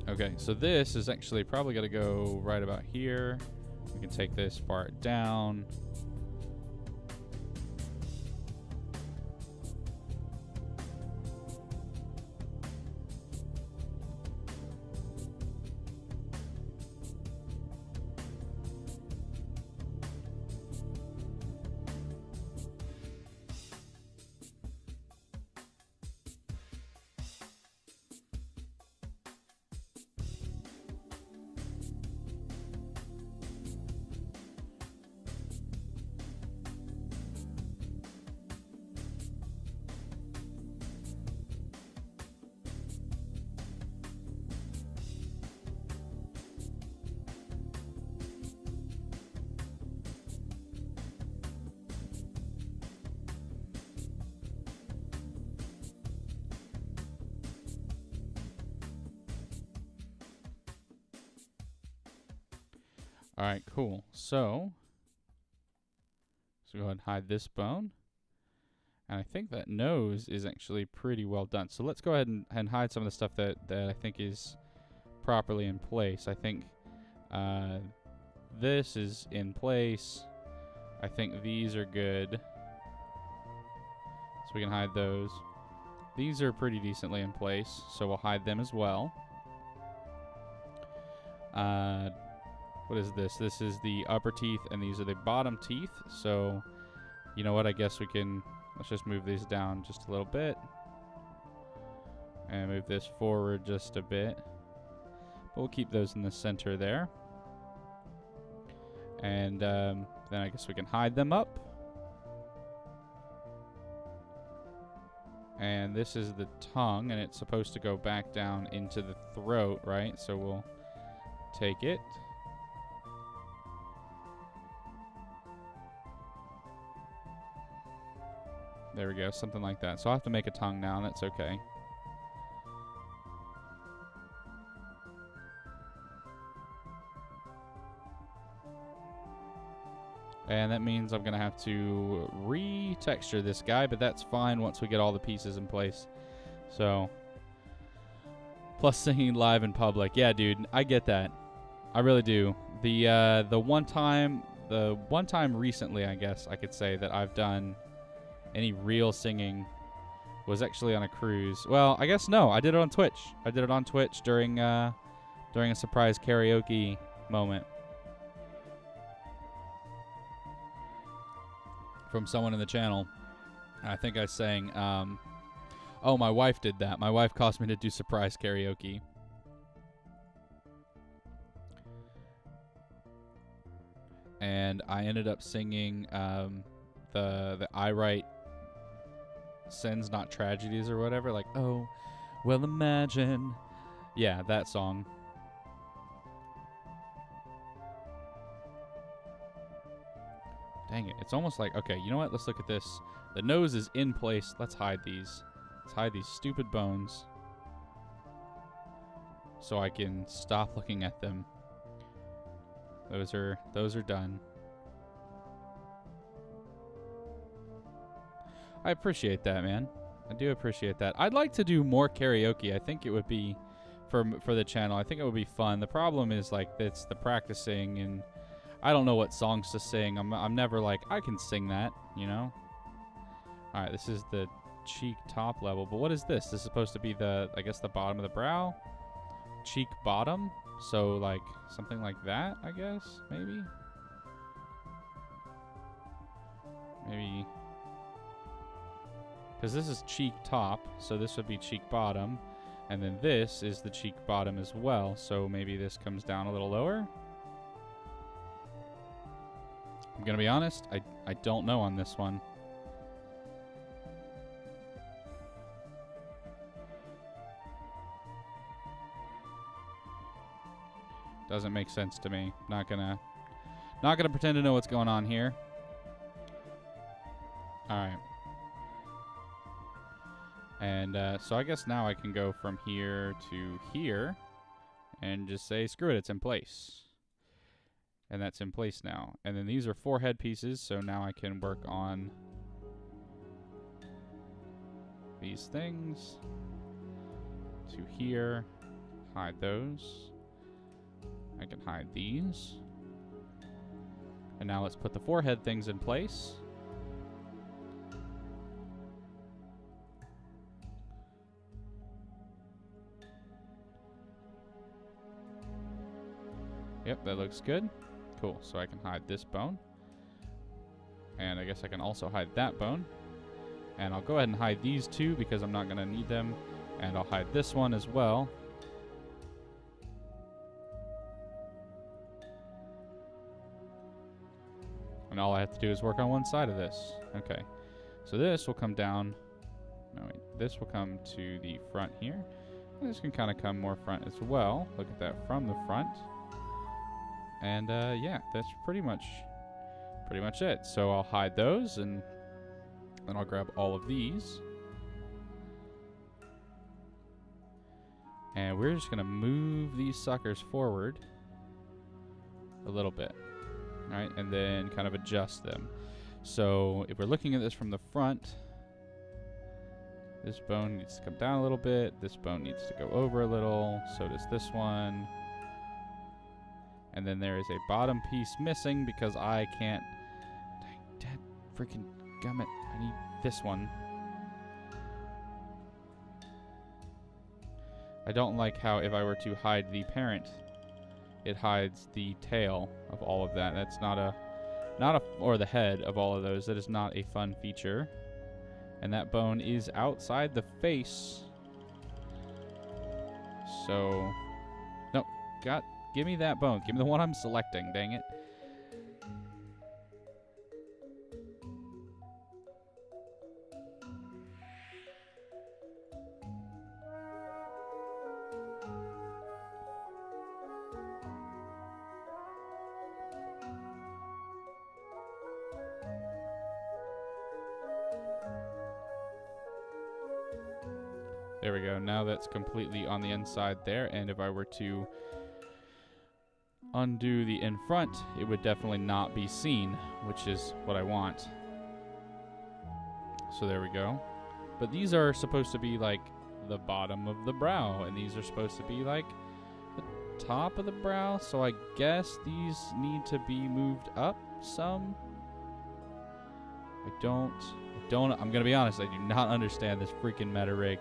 Okay, so this is actually probably going to go right about here. We can take this part down. All right, cool. So go ahead and hide this bone. And I think that nose is actually pretty well done. So let's go ahead and hide some of the stuff that I think is properly in place. I think this is in place. I think these are good. So we can hide those. These are pretty decently in place, so we'll hide them as well. What is this? This is the upper teeth, and these are the bottom teeth. So, you know what? I guess we can... Let's just move these down just a little bit. And move this forward just a bit. But we'll keep those in the center there. And then I guess we can hide them up. And this is the tongue, and it's supposed to go back down into the throat, right? So we'll take it. There we go, something like that. So I'll have to make a tongue now, and that's okay. And that means I'm going to have to re-texture this guy, but that's fine once we get all the pieces in place. So, plus singing live in public. Yeah, dude, I get that. I really do. The one time recently, I guess I could say, that I've done any real singing was actually on a cruise. Well, I guess no, I did it on Twitch. I did it on Twitch during a surprise karaoke moment from someone in the channel. I think I sang, oh, my wife did that. My wife caused me to do surprise karaoke. And I ended up singing the I Write Sins Not Tragedies or whatever. Like, oh, well, imagine. Yeah, that song. Dang it. It's almost like, okay, you know what? Let's look at this. The nose is in place. Let's hide these. Let's hide these stupid bones so I can stop looking at them. Those are done. I appreciate that, man. I do appreciate that. I'd like to do more karaoke. I think it would be for the channel. I think it would be fun. The problem is like it's the practicing, and I don't know what songs to sing. I'm never like I can sing that, you know. All right, this is the cheek top level, but what is this? This is supposed to be the, I guess, the bottom of the brow, cheek bottom. So like something like that, I guess, maybe. Because this is cheek top, so this would be cheek bottom, and then this is the cheek bottom as well. So maybe this comes down a little lower. I'm gonna be honest, I don't know on this one. Doesn't make sense to me. Not gonna pretend to know what's going on here. All right. And so I guess now I can go from here to here and just say, screw it, it's in place. And that's in place now. And then these are forehead pieces, so now I can work on these things to here, hide those. I can hide these. And now let's put the forehead things in place. Yep, that looks good. Cool, so I can hide this bone. And I guess I can also hide that bone. And I'll go ahead and hide these two because I'm not going to need them. And I'll hide this one as well. And all I have to do is work on one side of this. Okay. So this will come down. No, wait. This will come to the front here. And this can kind of come more front as well. Look at that from the front. And yeah, that's pretty much it. So I'll hide those, and then I'll grab all of these. And we're just going to move these suckers forward a little bit. Right, and then kind of adjust them. So if we're looking at this from the front, this bone needs to come down a little bit. This bone needs to go over a little. So does this one. And then there is a bottom piece missing because I can't. Dang, freaking gummit. I need this one. I don't like how if I were to hide the parent, it hides the tail of all of that. That's or the head of all of those. That is not a fun feature. And that bone is outside the face. So, no, give me that bone. Give me the one I'm selecting, dang it. There we go. Now that's completely on the inside there. And if I were to undo the in front, it would definitely not be seen, which is what I want. So there we go. But these are supposed to be like the bottom of the brow, and these are supposed to be like the top of the brow. So I guess these need to be moved up some. I'm gonna be honest, I do not understand this freaking meta rig.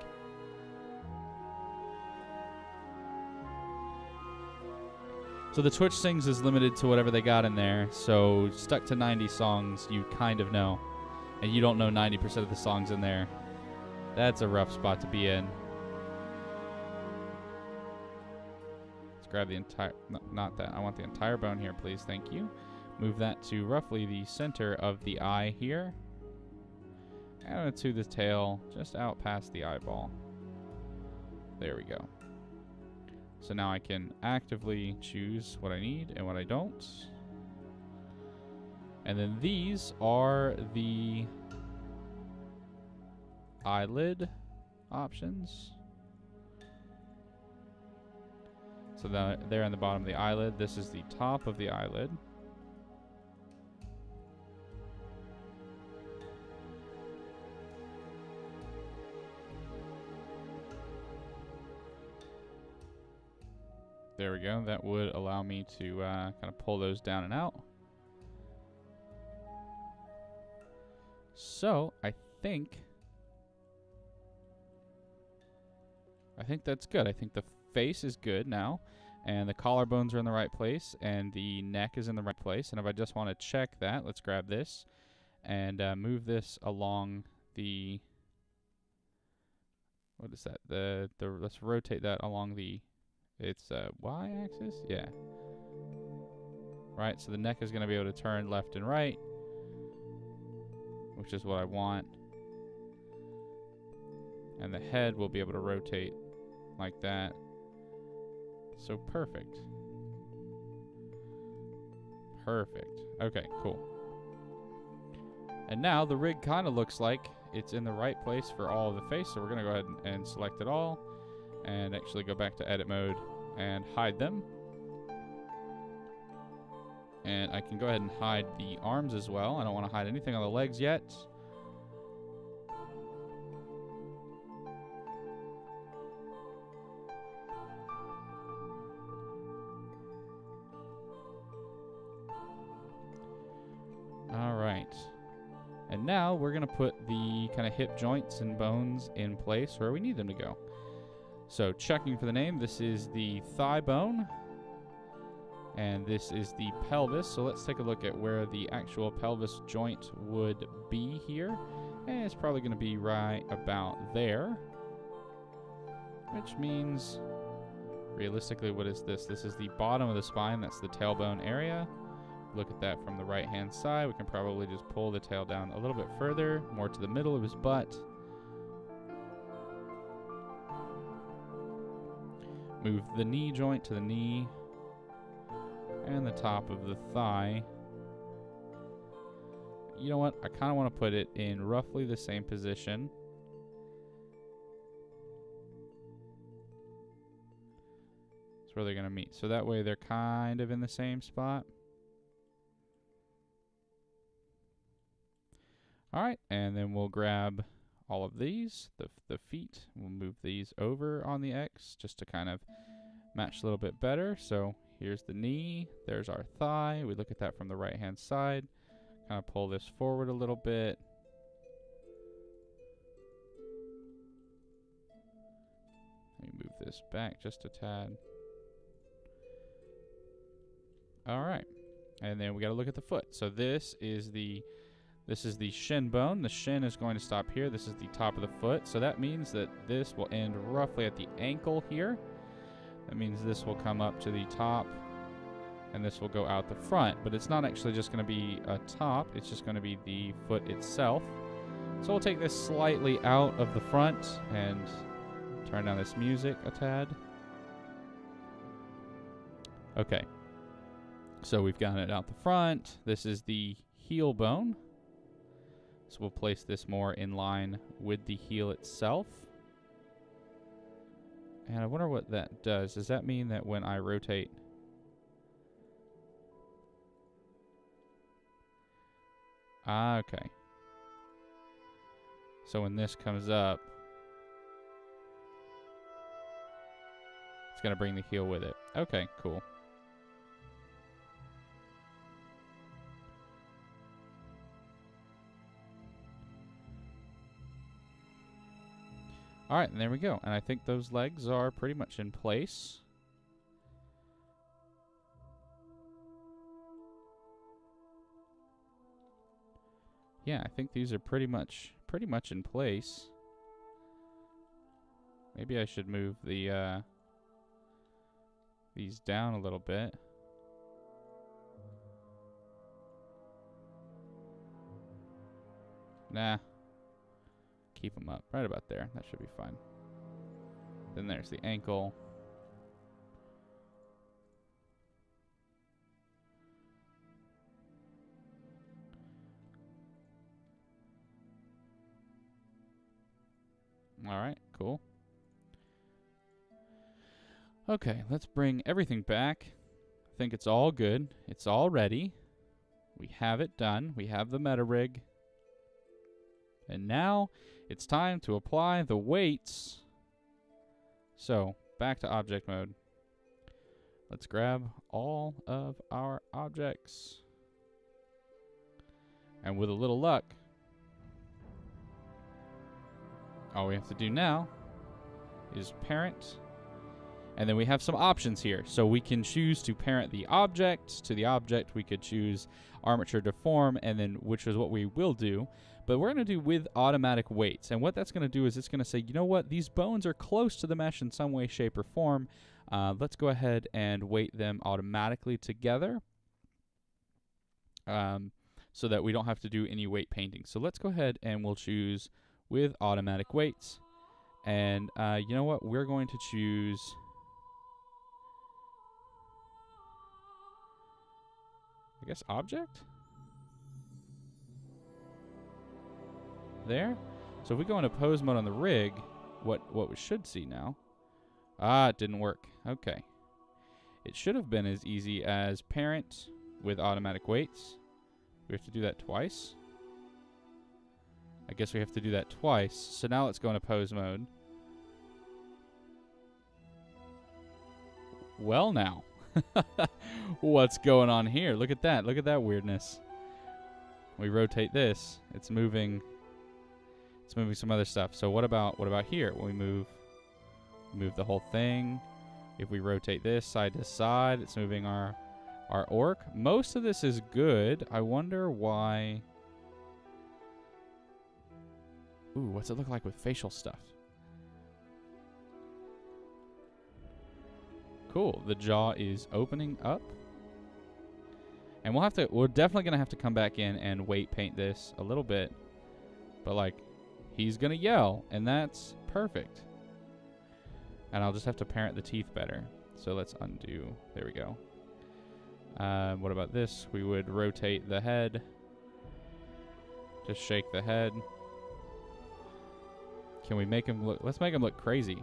So the Twitch Sings is limited to whatever they got in there, so stuck to 90 songs, you kind of know. And you don't know 90% of the songs in there. That's a rough spot to be in. Let's grab the entire, no, not that, I want the entire bone here, please, thank you. Move that to roughly the center of the eye here. And to the tail, just out past the eyeball. There we go. So now I can actively choose what I need and what I don't. And then these are the eyelid options. So they're on the bottom of the eyelid. This is the top of the eyelid. There we go. That would allow me to kind of pull those down and out. So I think that's good. I think the face is good now, and the collarbones are in the right place, and the neck is in the right place. And if I just want to check that, let's grab this and move this along the, what is that? Let's rotate that along the, it's y-axis? Yeah. Right, so the neck is going to be able to turn left and right, which is what I want. And the head will be able to rotate like that. So perfect. Perfect. Okay, cool. And now the rig kind of looks like it's in the right place for all of the face, so we're going to go ahead and select it all and actually go back to edit mode and hide them. And I can go ahead and hide the arms as well. I don't want to hide anything on the legs yet. All right. And now we're going to put the kind of hip joints and bones in place where we need them to go. So checking for the name, this is the thigh bone. And this is the pelvis. So let's take a look at where the actual pelvis joint would be here. And it's probably going to be right about there. Which means, realistically, what is this? This is the bottom of the spine. That's the tailbone area. Look at that from the right-hand side. We can probably just pull the tail down a little bit further, more to the middle of his butt. Move the knee joint to the knee. And the top of the thigh. You know what? I kind of want to put it in roughly the same position. That's where they're going to meet. So that way they're kind of in the same spot. All right, and then we'll grab all of these, the feet. We'll move these over on the X just to kind of match a little bit better. So here's the knee, there's our thigh. We look at that from the right-hand side. Kind of pull this forward a little bit. Let me move this back just a tad. All right, and then we got to look at the foot. So this is the shin bone. The shin is going to stop here. This is the top of the foot. So that means that this will end roughly at the ankle here. That means this will come up to the top, and this will go out the front. But it's not actually just going to be a top. It's just going to be the foot itself. So we'll take this slightly out of the front and turn down this music a tad. Okay. So we've got it out the front. This is the heel bone. So we'll place this more in line with the heel itself. And I wonder what that does. Does that mean that when I rotate Ah, okay. So when this comes up, it's going to bring the heel with it. Okay, cool. All right, and there we go. And I think those legs are pretty much in place. Yeah, I think these are pretty much in place. Maybe I should move the these down a little bit. Nah. Keep them up right about there. That should be fine. Then there's the ankle. All right, cool. Okay, let's bring everything back. I think it's all good. It's all ready. We have it done. We have the meta rig. And now it's time to apply the weights. So, back to object mode. Let's grab all of our objects. And with a little luck, all we have to do now is parent. And then we have some options here. So we can choose to parent the object. To the object, we could choose armature deform, and then which is what we will do. But we're going to do with automatic weights. And what that's going to do is it's going to say, you know what, these bones are close to the mesh in some way, shape, or form. Let's go ahead and weight them automatically together so that we don't have to do any weight painting. So let's go ahead and we'll choose with automatic weights. And you know what, we're going to choose... I guess object? There. So if we go into pose mode on the rig, what we should see now. Ah, it didn't work. Okay. It should have been as easy as parent with automatic weights. We have to do that twice. I guess we have to do that twice. So now let's go into pose mode. Well now. What's going on here? Look at that. Look at that weirdness. We rotate this. It's moving some other stuff. So what about here? When we move the whole thing. If we rotate this side to side, it's moving our orc. Most of this is good. I wonder why. Ooh, what's it look like with facial stuff? Cool. The jaw is opening up. And we're definitely going to have to come back in and weight paint this a little bit. But, like, he's going to yell, and that's perfect. And I'll just have to parent the teeth better. So let's undo. There we go. What about this? We would rotate the head. Just shake the head. Can we make him look... Let's make him look crazy.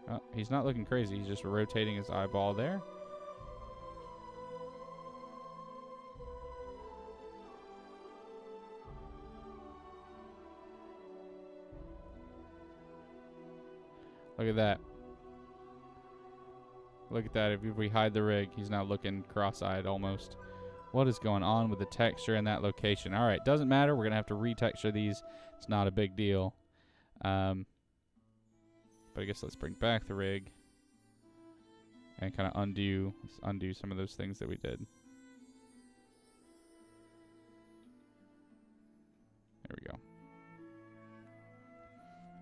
Oh, he's not looking crazy. He's just rotating his eyeball there. Look at that. Look at that. If we hide the rig, he's now looking cross-eyed almost. What is going on with the texture in that location? All right, doesn't matter. We're going to have to retexture these. It's not a big deal. But I guess let's bring back the rig and kind of undo some of those things that we did. There we go.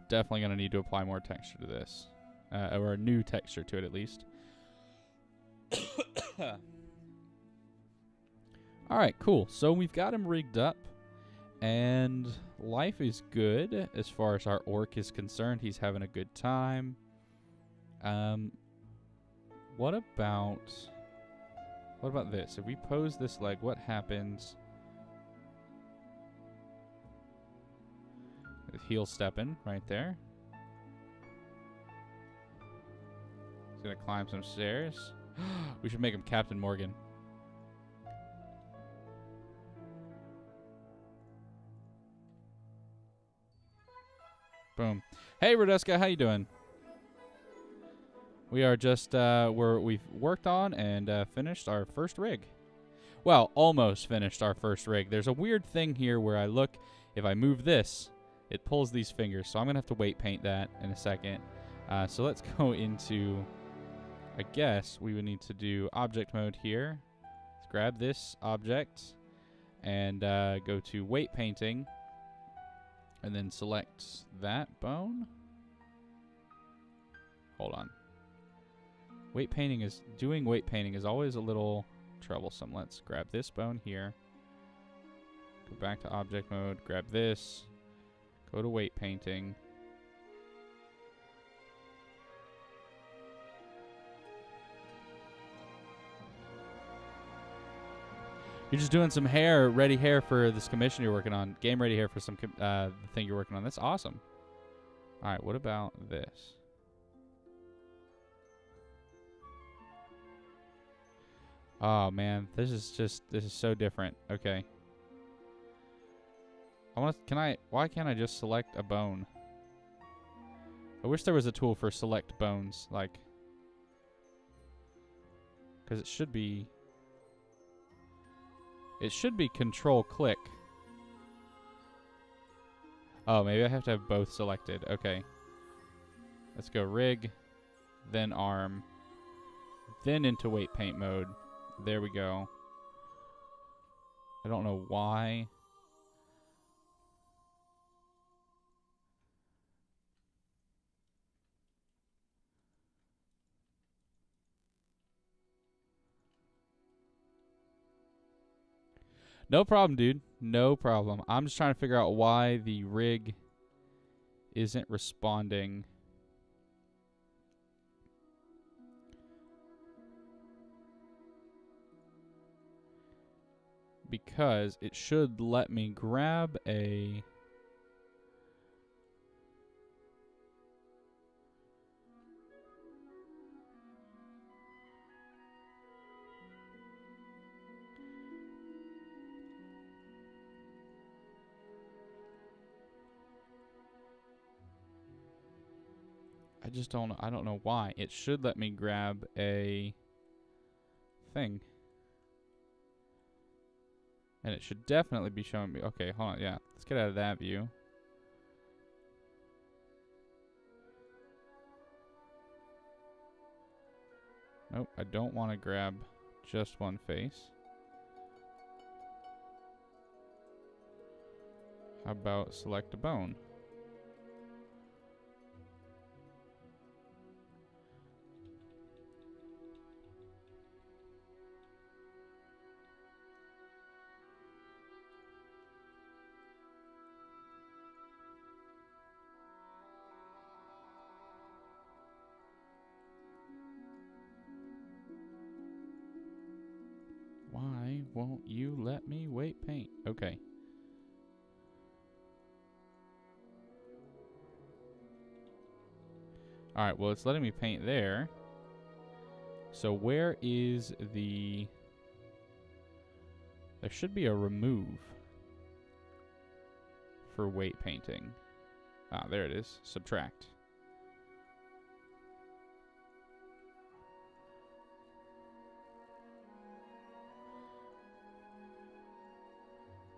Definitely going to need to apply more texture to this. Or a new texture to it at least. Alright, cool. So we've got him rigged up. And life is good as far as our orc is concerned. He's having a good time. What about this? If we pose this leg, what happens? With heel stepping right there. He's gonna climb some stairs. We should make him Captain Morgan. Boom. Hey, Rodeska, how you doing? We are just we've worked on and finished our first rig. Well, almost finished our first rig. There's a weird thing here where I look, if I move this, it pulls these fingers. So I'm going to have to weight paint that in a second. So let's go into, I guess we would need to do object mode here. Let's grab this object and go to weight painting and then select that bone. Hold on. Weight painting is always a little troublesome. Let's grab this bone here. Go back to object mode, grab this, go to weight painting. You're just doing some ready hair for this commission you're working on. Game ready hair for some the thing you're working on. That's awesome. All right, what about this? Oh man, this is so different. Okay. Why can't I just select a bone? I wish there was a tool for select bones, like, because it should be control click. Oh, maybe I have to have both selected. Okay. Let's go rig, then arm, then into weight paint mode. There we go. I don't know why. No problem, dude. No problem. I'm just trying to figure out why the rig isn't responding. Because it should let me grab a... I don't know why. It should let me grab a thing. And it should definitely be showing me. Okay, hold on. Yeah, let's get out of that view. Nope, I don't want to grab just one face. How about select a bone? Why won't you let me weight paint? Okay. Alright, well, it's letting me paint there. So where is the... There should be a remove for weight painting. Ah, there it is. Subtract.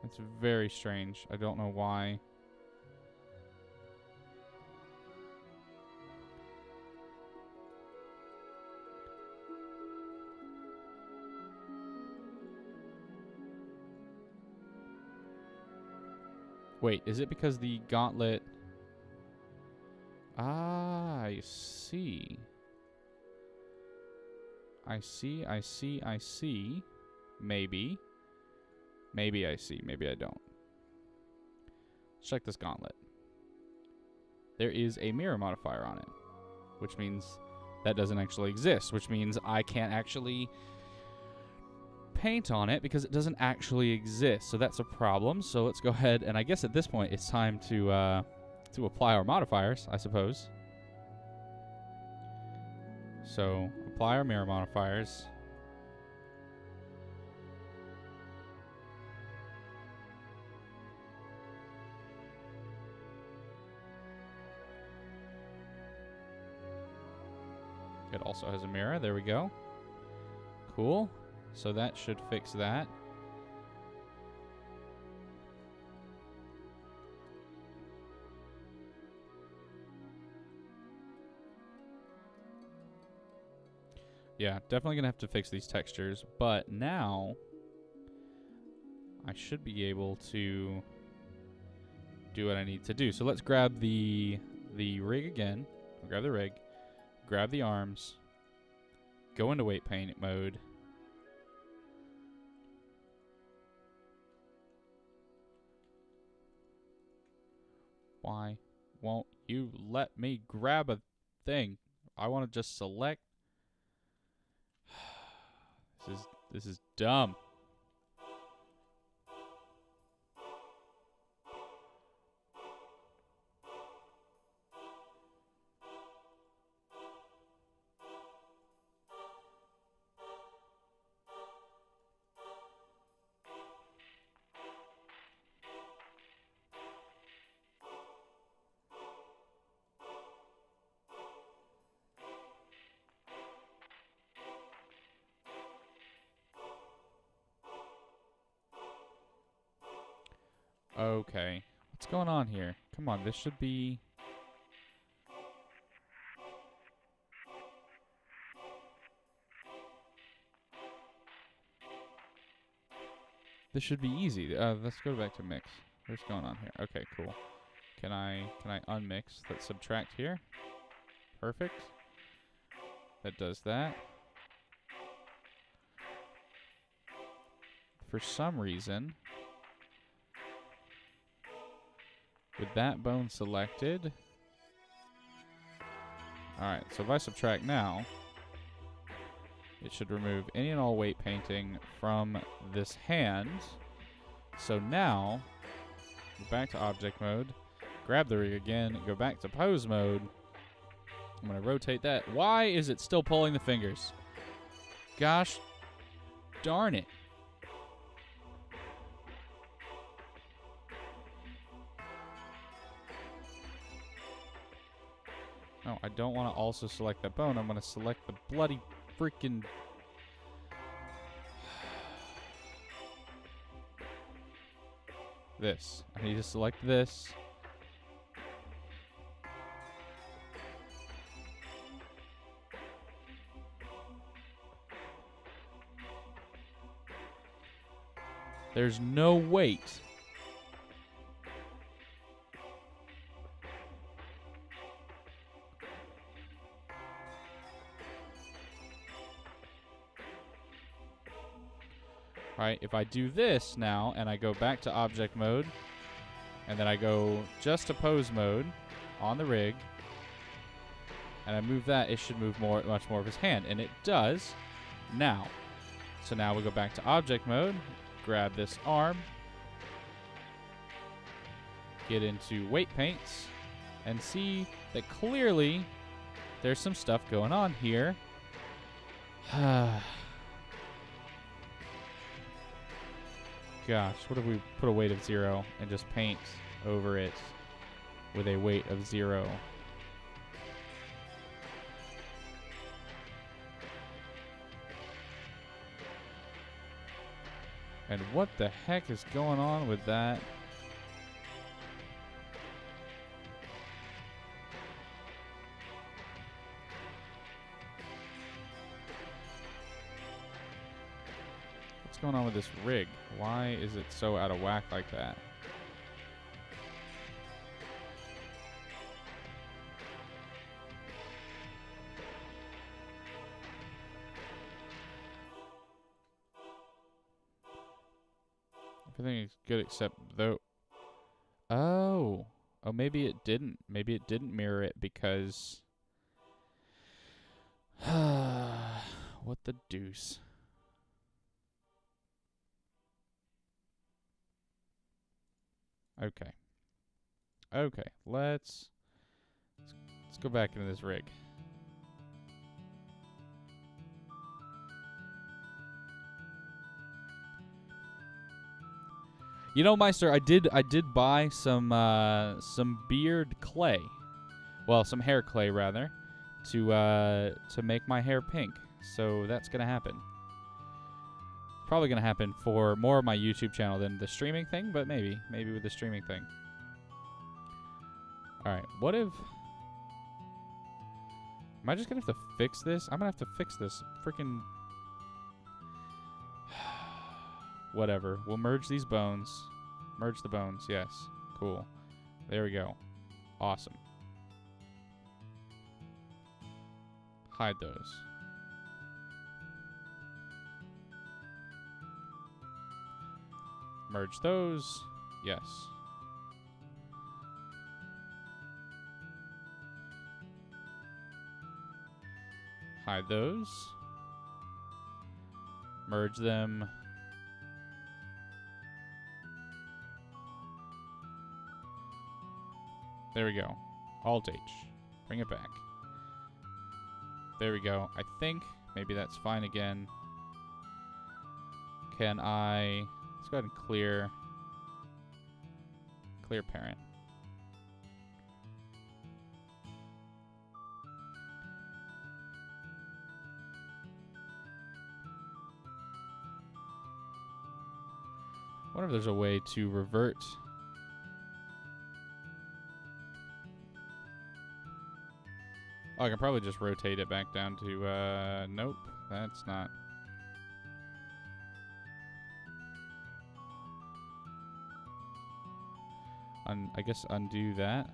It's very strange. I don't know why. Wait, is it because the gauntlet... Ah, I see. I see. Maybe. Maybe I see. Maybe I don't. Let's check this gauntlet. There is a mirror modifier on it, which means that doesn't actually exist, which means I can't actually paint on it because it doesn't actually exist. So that's a problem. So let's go ahead, and I guess at this point it's time to apply our modifiers, I suppose. So apply our mirror modifiers. also has a mirror. There we go. Cool. So that should fix that. Yeah, definitely gonna have to fix these textures, but now I should be able to do what I need to do. So let's grab the rig again. We'll grab the rig, grab the arms, go into weight paint mode. Why won't you let me grab a thing? I want to just select. This is dumb. Okay. What's going on here? Come on, this should be... This should be easy. Let's go back to mix. What's going on here? Okay, cool. Can I unmix? Let's subtract here. Perfect. That does that. For some reason, with that bone selected. Alright, so if I subtract now, it should remove any and all weight painting from this hand. So now, go back to object mode, grab the rig again, go back to pose mode. I'm going to rotate that. Why is it still pulling the fingers? Gosh darn it. No, I don't want to also select that bone. I'm going to select the bloody freaking... this. I need to select this. There's no weight. Right, if I do this now, and I go back to object mode, and then I go just to pose mode on the rig, and I move that, it should move much more of his hand, and it does now. So now we go back to object mode, grab this arm, get into weight paints, and see that clearly there's some stuff going on here. Gosh, what if we put a weight of 0 and just paint over it with a weight of 0? And what the heck is going on with that? What's going on with this rig? Why is it so out of whack like that? Everything is good except though. Oh, maybe it didn't. Maybe it didn't mirror it because. What the deuce? Okay. Okay, let's go back into this rig. You know, Meister, I did buy some beard clay. Well, some hair clay rather, to make my hair pink. So that's gonna happen. Probably gonna happen for more of my YouTube channel than the streaming thing, but maybe with the streaming thing. All right, what if? Am I just gonna have to fix this? I'm gonna have to fix this. Freaking. Whatever. We'll merge these bones. Merge the bones. Yes. Cool. There we go. Awesome. Hide those. Merge those. Yes. Hide those. Merge them. There we go. Alt H. Bring it back. There we go. I think maybe that's fine again. Can I... Let's go ahead and clear parent. I wonder if there's a way to revert. Oh, I can probably just rotate it back down to, nope, that's not. I guess undo that.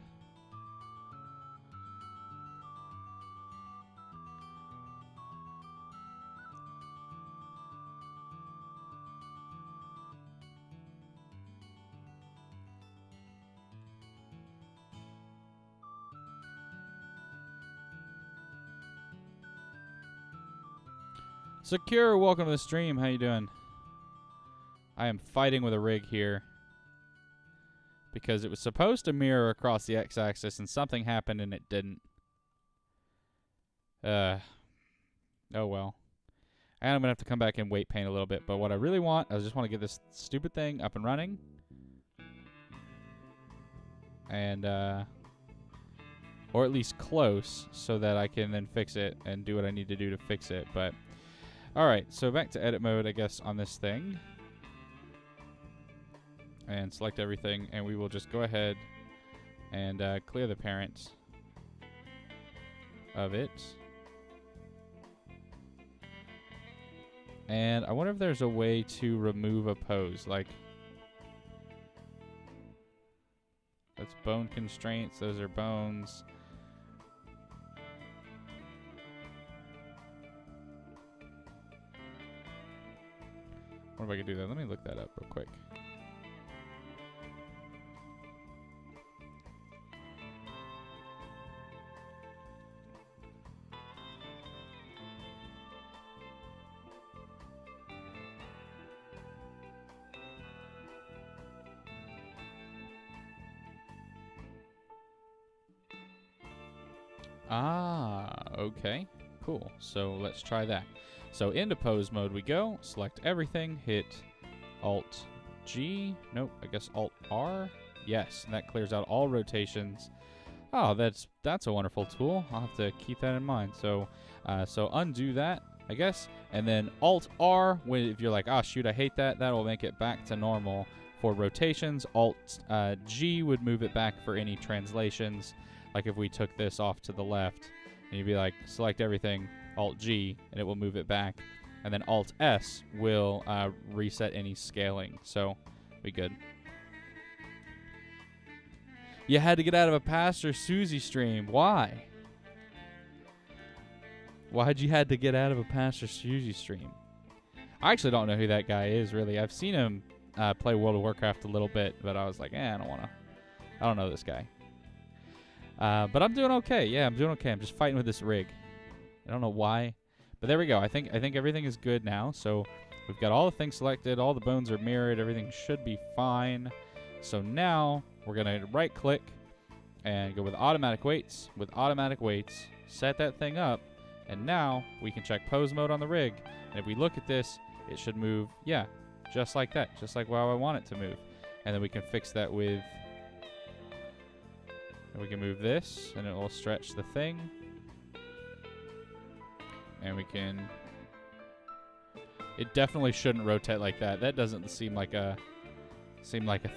Secure, welcome to the stream. How you doing? I am fighting with a rig here because it was supposed to mirror across the x-axis and something happened and it didn't. Oh well. And I'm gonna have to come back and weight paint a little bit, but what I really want, I just want to get this stupid thing up and running. And or at least close so that I can then fix it and do what I need to do to fix it. But alright, so back to edit mode, I guess, on this thing. And select everything, and we will just go ahead and clear the parent of it. And I wonder if there's a way to remove a pose, like... That's bone constraints, those are bones. What if I could do that? Let me look that up real quick. Ah, okay. Cool. So let's try that. So into pose mode we go. Select everything. Hit Alt G. Nope, I guess Alt R. Yes, and that clears out all rotations. Oh, that's a wonderful tool. I'll have to keep that in mind. So so undo that, I guess, and then Alt R if you're like, ah, shoot, I hate that. That will make it back to normal for rotations. Alt G would move it back for any translations. Like if we took this off to the left, and you'd be like, select everything, Alt G, and it will move it back. And then Alt S will reset any scaling. So, we good. You had to get out of a Pastor Susie stream. Why? Why'd you had to get out of a Pastor Susie stream? I actually don't know who that guy is, really. I've seen him play World of Warcraft a little bit, but I was like, I don't know this guy. But I'm doing okay. Yeah, I'm doing okay. I'm just fighting with this rig. I don't know why. But there we go. I think everything is good now. So we've got all the things selected. All the bones are mirrored. Everything should be fine. So now we're going to right-click and go with automatic weights. With automatic weights, set that thing up. And now we can check pose mode on the rig. And if we look at this, it should move, yeah, just like that. Just like how I want it to move. And then we can fix that with... And we can move this, and it will stretch the thing. And we can... It definitely shouldn't rotate like that. That doesn't seem like a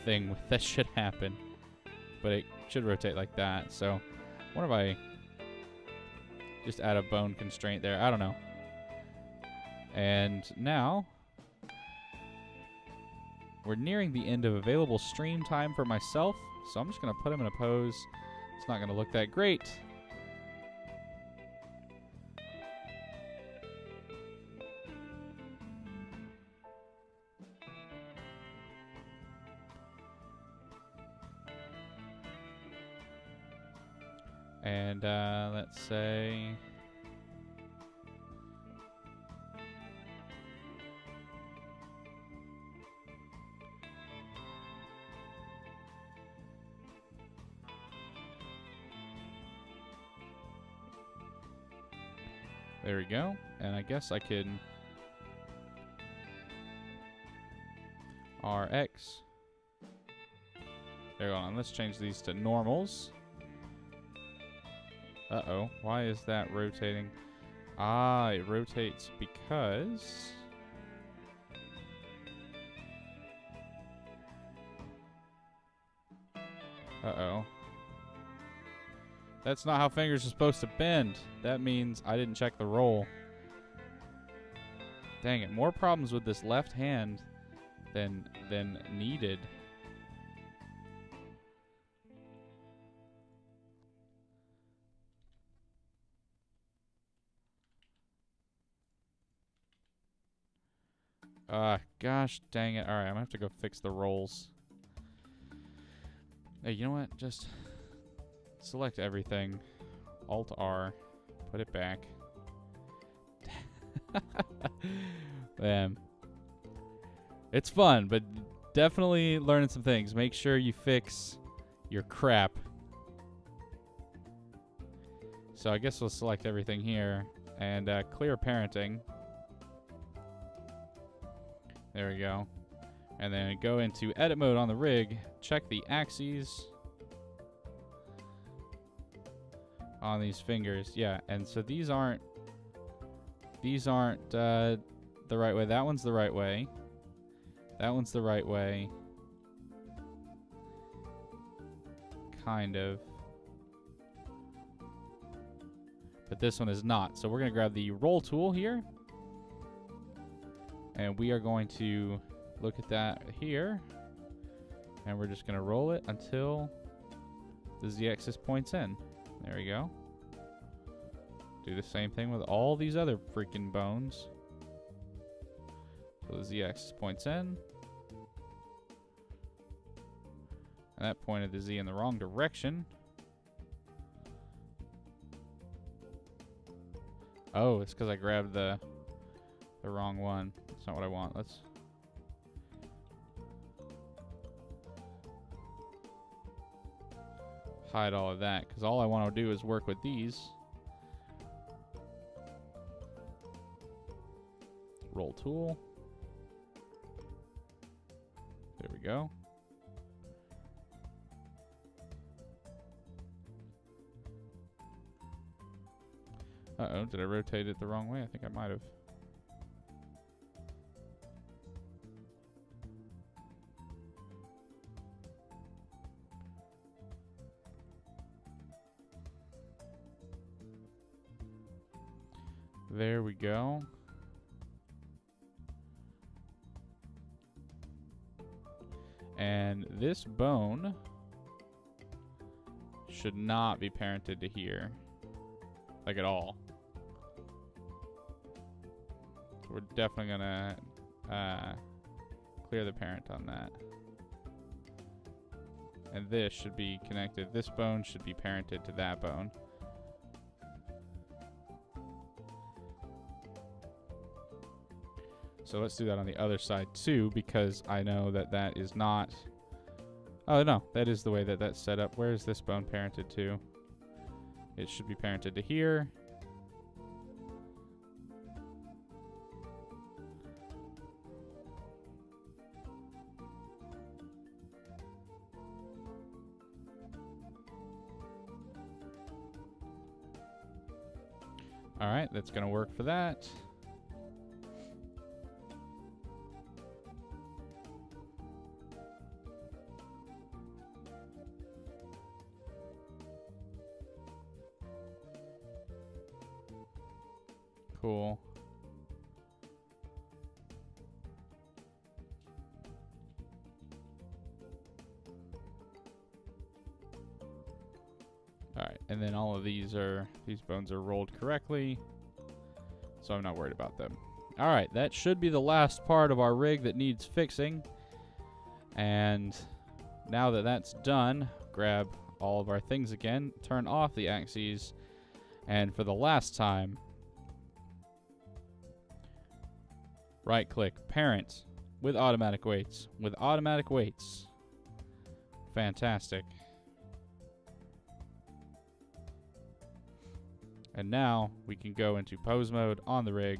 thing that should happen. But it should rotate like that. So, what if I just add a bone constraint there? I don't know. And now, we're nearing the end of available stream time for myself. So I'm just going to put him in a pose. It's not going to look that great. And let's say... There we go. And I guess I can... RX. There we go. And let's change these to normals. Uh-oh. Why is that rotating? Ah, it rotates because... Uh-oh. That's not how fingers are supposed to bend. That means I didn't check the roll. Dang it. More problems with this left hand than needed. Gosh dang it. Alright, I'm gonna have to go fix the rolls. Hey, you know what? Just select everything. Alt-R. Put it back. Man. It's fun, but definitely learning some things. Make sure you fix your crap. So I guess we'll select everything here. And clear parenting. There we go. And then go into edit mode on the rig. Check the axes on these fingers. Yeah, and so these aren't the right way. That one's the right way. That one's the right way. Kind of. But this one is not. So we're going to grab the roll tool here. And we are going to look at that here. And we're just going to roll it until the z-axis points in. There we go. Do the same thing with all these other freaking bones. So the z-axis points in. And that pointed the z in the wrong direction. Oh, it's because I grabbed the wrong one. That's not what I want. Let's... hide all of that, because all I want to do is work with these. Roll tool. There we go. Uh-oh, did I rotate it the wrong way? I think I might have. There we go. And this bone should not be parented to here. Like at all. So we're definitely gonna clear the parent on that. And this should be connected. This bone should be parented to that bone. So let's do that on the other side too, because I know that that is not... Oh no, that is the way that that's set up. Where is this bone parented to? It should be parented to here. All right, that's going to work for that. Cool. Alright, and then all of these bones are rolled correctly, so I'm not worried about them. Alright, that should be the last part of our rig that needs fixing. And now that that's done, grab all of our things again, turn off the axes, and for the last time, right click, parent, with automatic weights. With automatic weights. Fantastic. And now we can go into pose mode on the rig.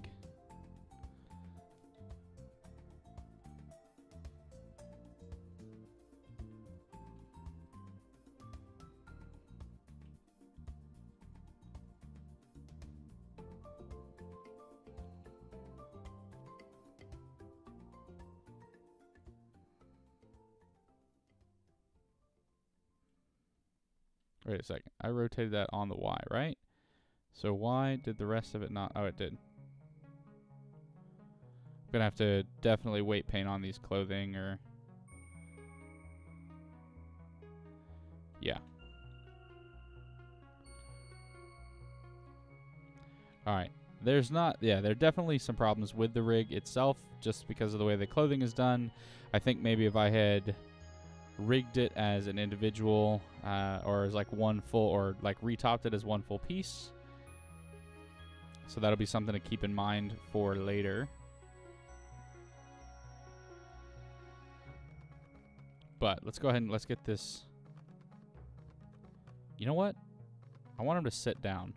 Wait a second. I rotated that on the Y, right? So why did the rest of it not? Oh, it did. I'm gonna have to definitely weight paint on these clothing or... Yeah. Alright. There's not... Yeah, there are definitely some problems with the rig itself just because of the way the clothing is done. I think maybe if I had rigged it as an individual or as like one full... Or like retopped it as one full piece. So that'll be something to keep in mind for later. But let's go ahead and let's get this. You know what? I want him to sit down.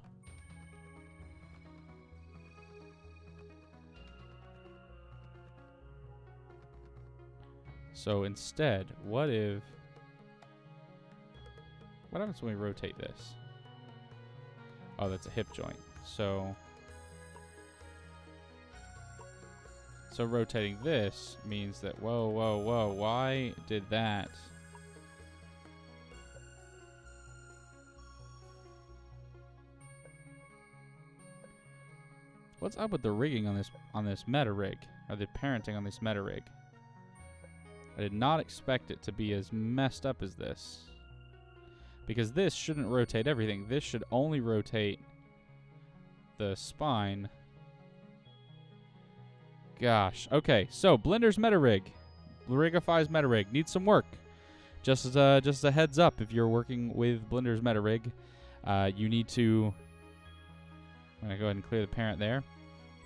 So instead, what happens when we rotate this? Oh, that's a hip joint. So rotating this means that, whoa, why did that? What's up with the rigging on this meta rig, or the parenting on this meta rig? I did not expect it to be as messed up as this. Because this shouldn't rotate everything. This should only rotate the spine. Gosh. Okay, so Blender's meta rig. Rigify's meta rig needs some work. Just as a heads up, if you're working with Blender's meta rig, you need to... I'm going to go ahead and clear the parent there.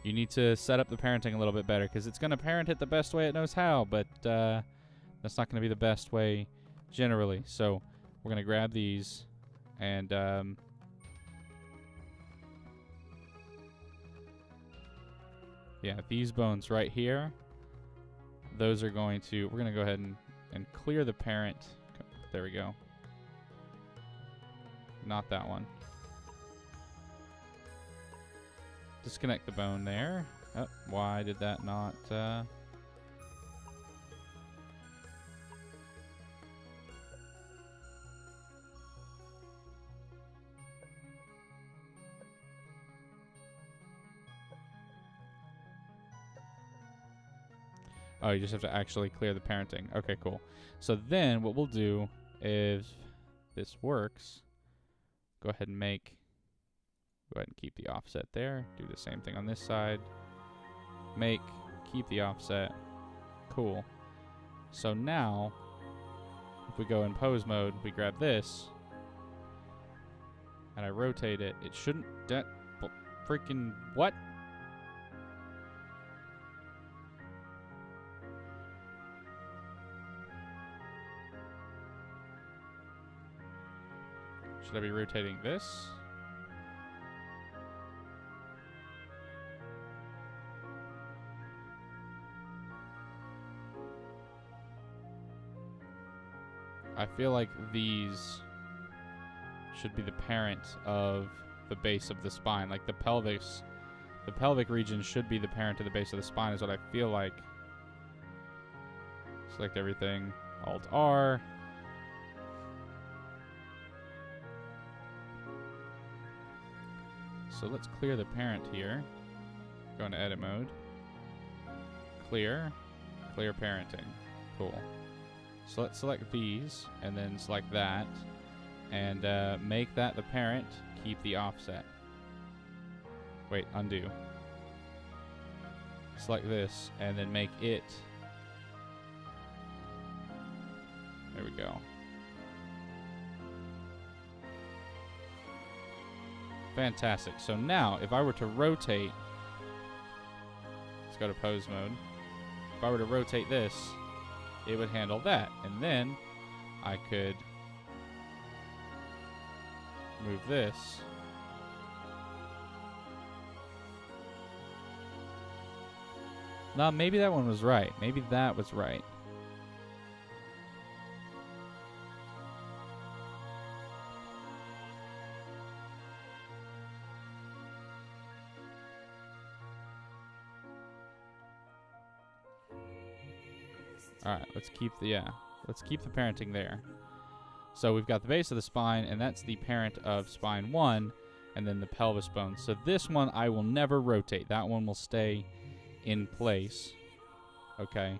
You need to set up the parenting a little bit better, because it's going to parent it the best way it knows how, but that's not going to be the best way generally. So we're going to grab these and... yeah, these bones right here, those are going to... We're going to go ahead and clear the parent. There we go. Not that one. Disconnect the bone there. Oh, why did that not... Oh, you just have to actually clear the parenting. Okay, cool. So then what we'll do is, this works, go ahead and keep the offset there. Do the same thing on this side. Keep the offset. Cool. So now, if we go in pose mode, we grab this, and I rotate it. It shouldn't... freaking... What? Should I be rotating this? I feel like these should be the parent of the base of the spine. Like the pelvic region should be the parent to the base of the spine is what I feel like. Select everything, Alt R. So let's clear the parent here. Go into edit mode. Clear parenting. Cool. So let's select these and then select that and make that the parent. Keep the offset. Wait, undo. Select this and then make it. There we go. Fantastic. So now, if I were to rotate, let's go to pose mode. If I were to rotate this, it would handle that. And then I could move this. Now, maybe that one was right. Maybe that was right. All right, let's keep the parenting there. So we've got the base of the spine, and that's the parent of spine 1, and then the pelvis bone. So this one I will never rotate. That one will stay in place. Okay.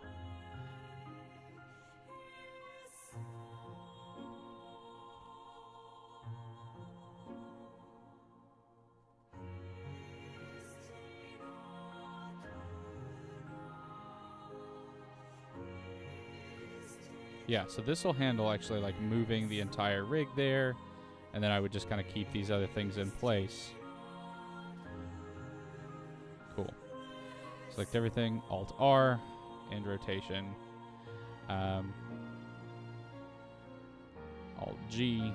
Yeah, so this will handle actually like moving the entire rig there, and then I would just kind of keep these other things in place. Cool. Select everything, Alt R, end rotation. Alt G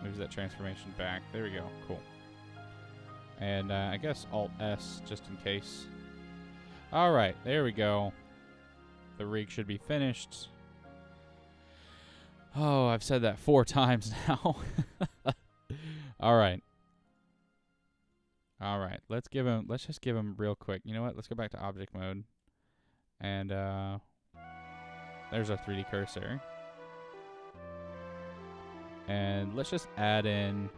moves that transformation back. There we go. Cool. And I guess Alt S just in case. All right, there we go. The rig should be finished. Oh, I've said that 4 times now. All right. All right. Let's just give him real quick. You know what? Let's go back to object mode. And there's our 3D cursor. And let's just add in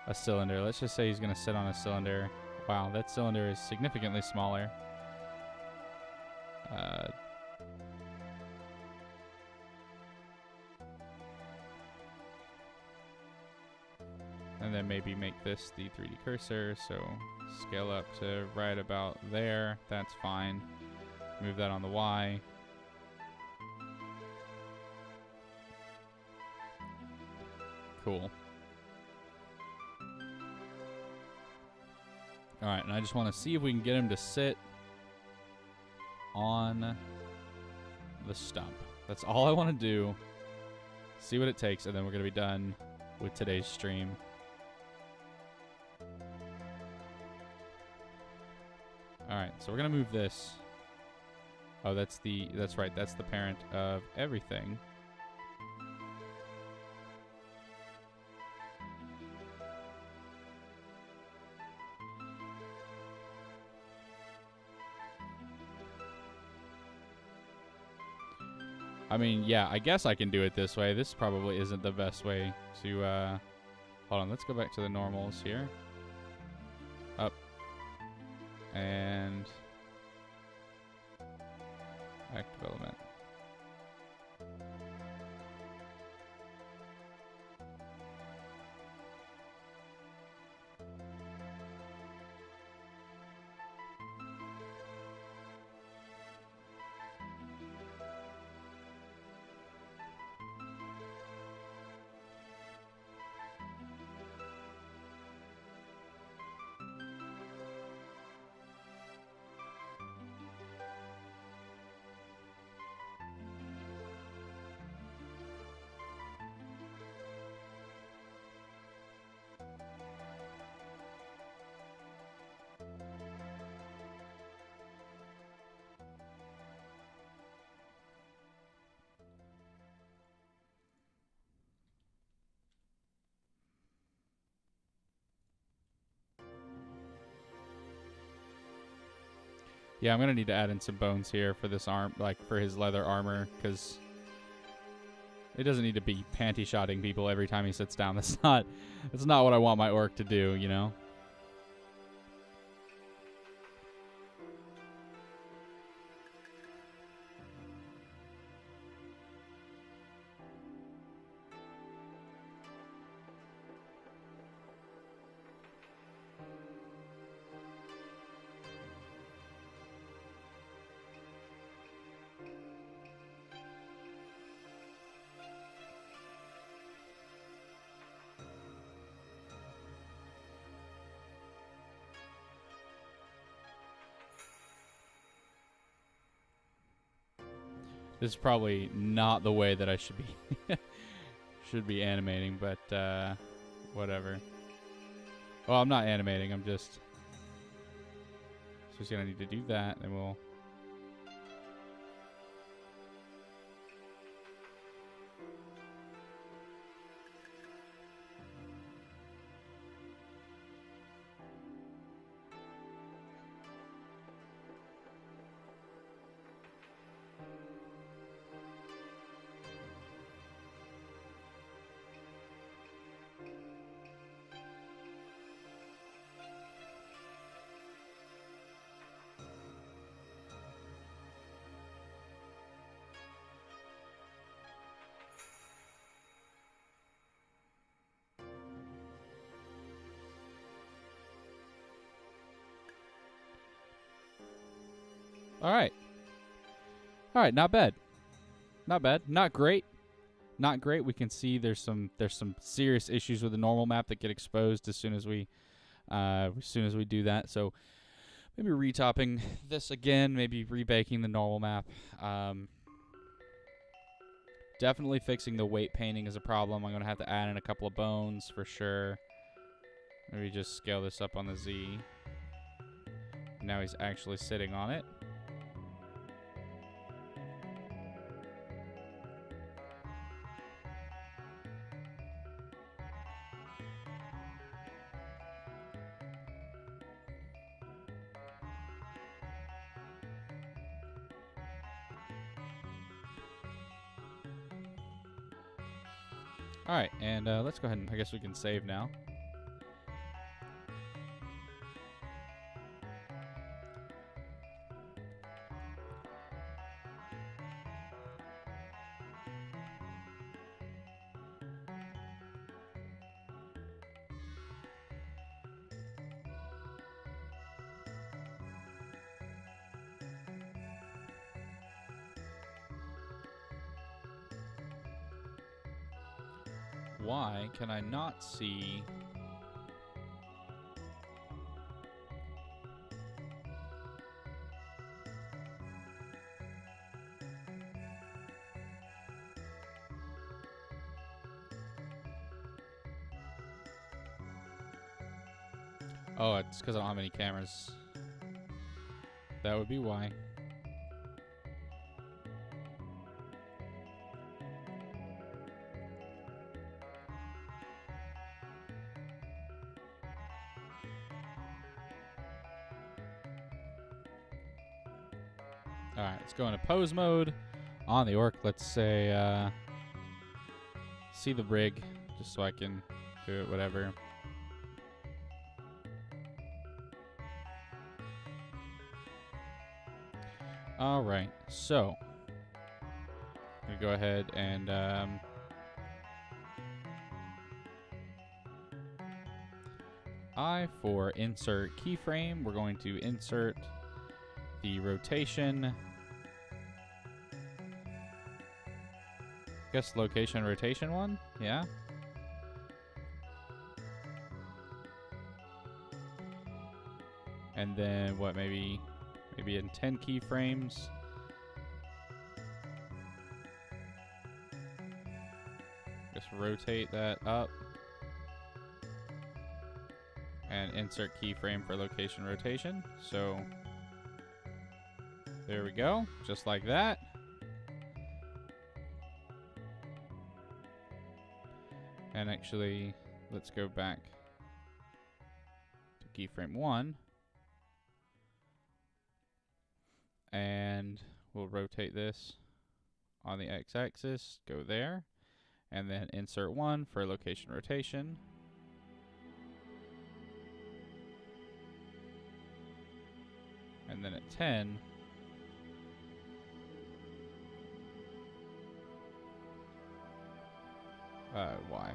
a cylinder. Let's just say he's going to sit on a cylinder. Wow, that cylinder is significantly smaller. And then maybe make this the 3D cursor, so scale up to right about there. That's fine. Move that on the Y. Cool. Alright, and I just want to see if we can get him to sit on the stump. That's all I want to do. See what it takes, and then we're going to be done with today's stream. Alright, so we're going to move this. Oh, that's right, that's the parent of everything. I mean, yeah, I guess I can do it this way. This probably isn't the best way to, hold on, let's go back to the normals here. Up. And act development. Yeah, I'm gonna need to add in some bones here for this arm, like for his leather armor, because it doesn't need to be panty shotting people every time he sits down. That's not what I want my orc to do, you know? This is probably not the way that I should be animating, but whatever. Well, I'm not animating. I'm just gonna need to do that, and we'll. All right. All right, not bad. Not bad. Not great. Not great. We can see there's some serious issues with the normal map that get exposed as soon as we do that. So maybe retopping this again, maybe rebaking the normal map. Definitely fixing the weight painting is a problem. I'm going to have to add in a couple of bones for sure. Maybe just scale this up on the Z. Now he's actually sitting on it. All right, and let's go ahead and I guess we can save now. Why can I not see? Oh, it's because I don't have any cameras. That would be why. Alright, let's go into pose mode. On the orc, let's say, see the rig, just so I can do it, whatever. Alright, so I'm going to go ahead and for insert keyframe, we're going to insert the rotation. Guess location rotation one, yeah. And then what, maybe in 10 keyframes. Just rotate that up. And insert keyframe for location rotation. So there we go, just like that. And actually, let's go back to keyframe 1. we'll rotate this on the x-axis, go there, and then insert 1 for location rotation. And then at 10, Y.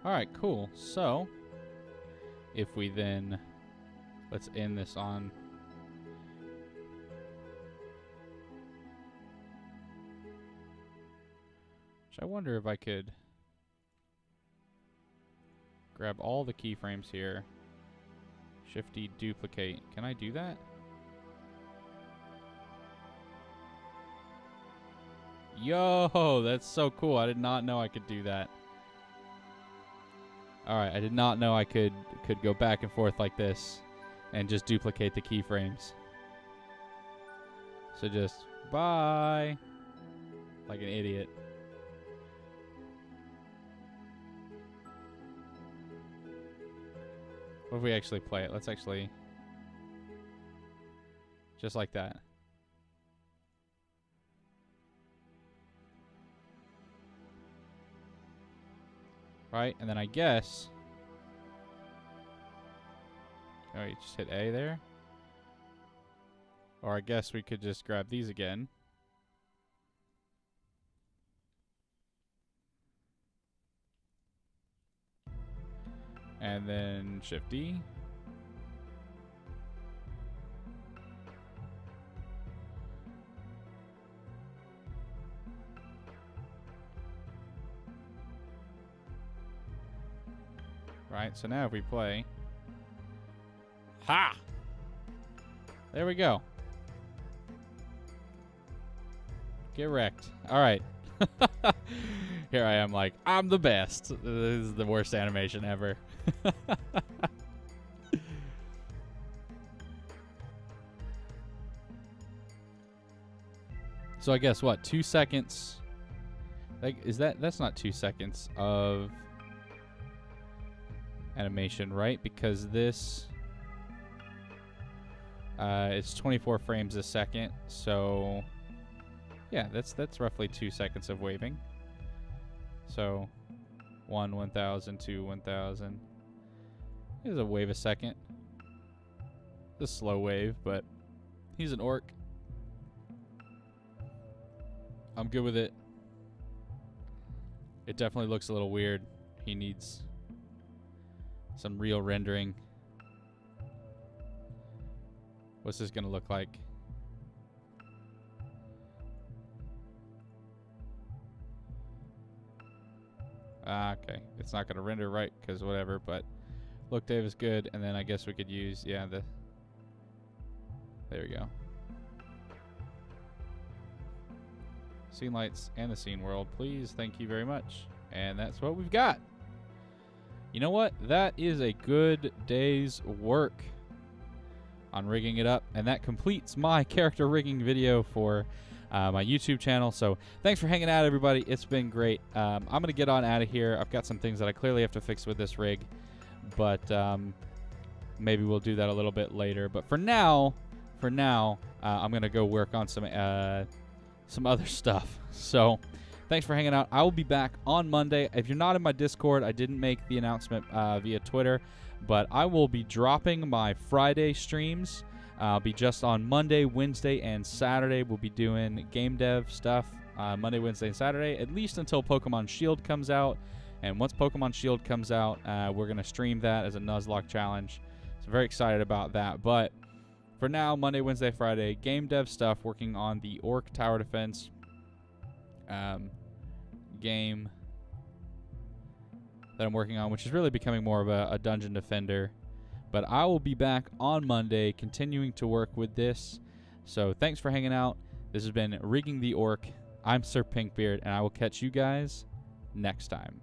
All right, cool. So if we then, let's end this on I wonder if I could grab all the keyframes here, Shift-D duplicate. Can I do that? Yo, that's so cool. I did not know I could do that. All right, I did not know I could go back and forth like this and just duplicate the keyframes. So just bye, like an idiot. What if we actually play it? Let's actually, just like that. Right, and then I guess, oh, you just hit A there. Or I guess we could just grab these again. And then Shift-D. Right, so now if we play. Ha! There we go. Get wrecked. All right. Here I am like, I'm the best. This is the worst animation ever. So I guess what? 2 seconds. Like, that's not 2 seconds of animation, right? Because this it's 24 frames a second. So yeah, that's roughly 2 seconds of waving. So 1, 1,000, 2, 1,000. Here's a wave a second. It's a slow wave, but he's an orc. I'm good with it. It definitely looks a little weird. He needs some real rendering. What's this gonna look like? Okay. It's not gonna render right because whatever, but look, Dave is good, and then I guess we could use, yeah, there we go. Scene lights and the scene world, please. Thank you very much. And that's what we've got. You know what? That is a good day's work on rigging it up, and that completes my character rigging video for my YouTube channel. So thanks for hanging out, everybody. It's been great. I'm going to get on out of here. I've got some things that I clearly have to fix with this rig, but maybe we'll do that a little bit later. But for now, I'm going to go work on some other stuff. So thanks for hanging out. I will be back on Monday. If you're not in my Discord, I didn't make the announcement via Twitter, but I will be dropping my Friday streams. I'll be just on Monday, Wednesday, and Saturday. We'll be doing game dev stuff Monday, Wednesday, and Saturday, at least until Pokemon Shield comes out. And once Pokemon Shield comes out, we're going to stream that as a Nuzlocke challenge. So very excited about that. But for now, Monday, Wednesday, Friday, game dev stuff, working on the Orc Tower Defense game that I'm working on, which is really becoming more of a dungeon defender. But I will be back on Monday continuing to work with this. So thanks for hanging out. This has been Rigging the Orc. I'm Sir Pinkbeard, and I will catch you guys next time.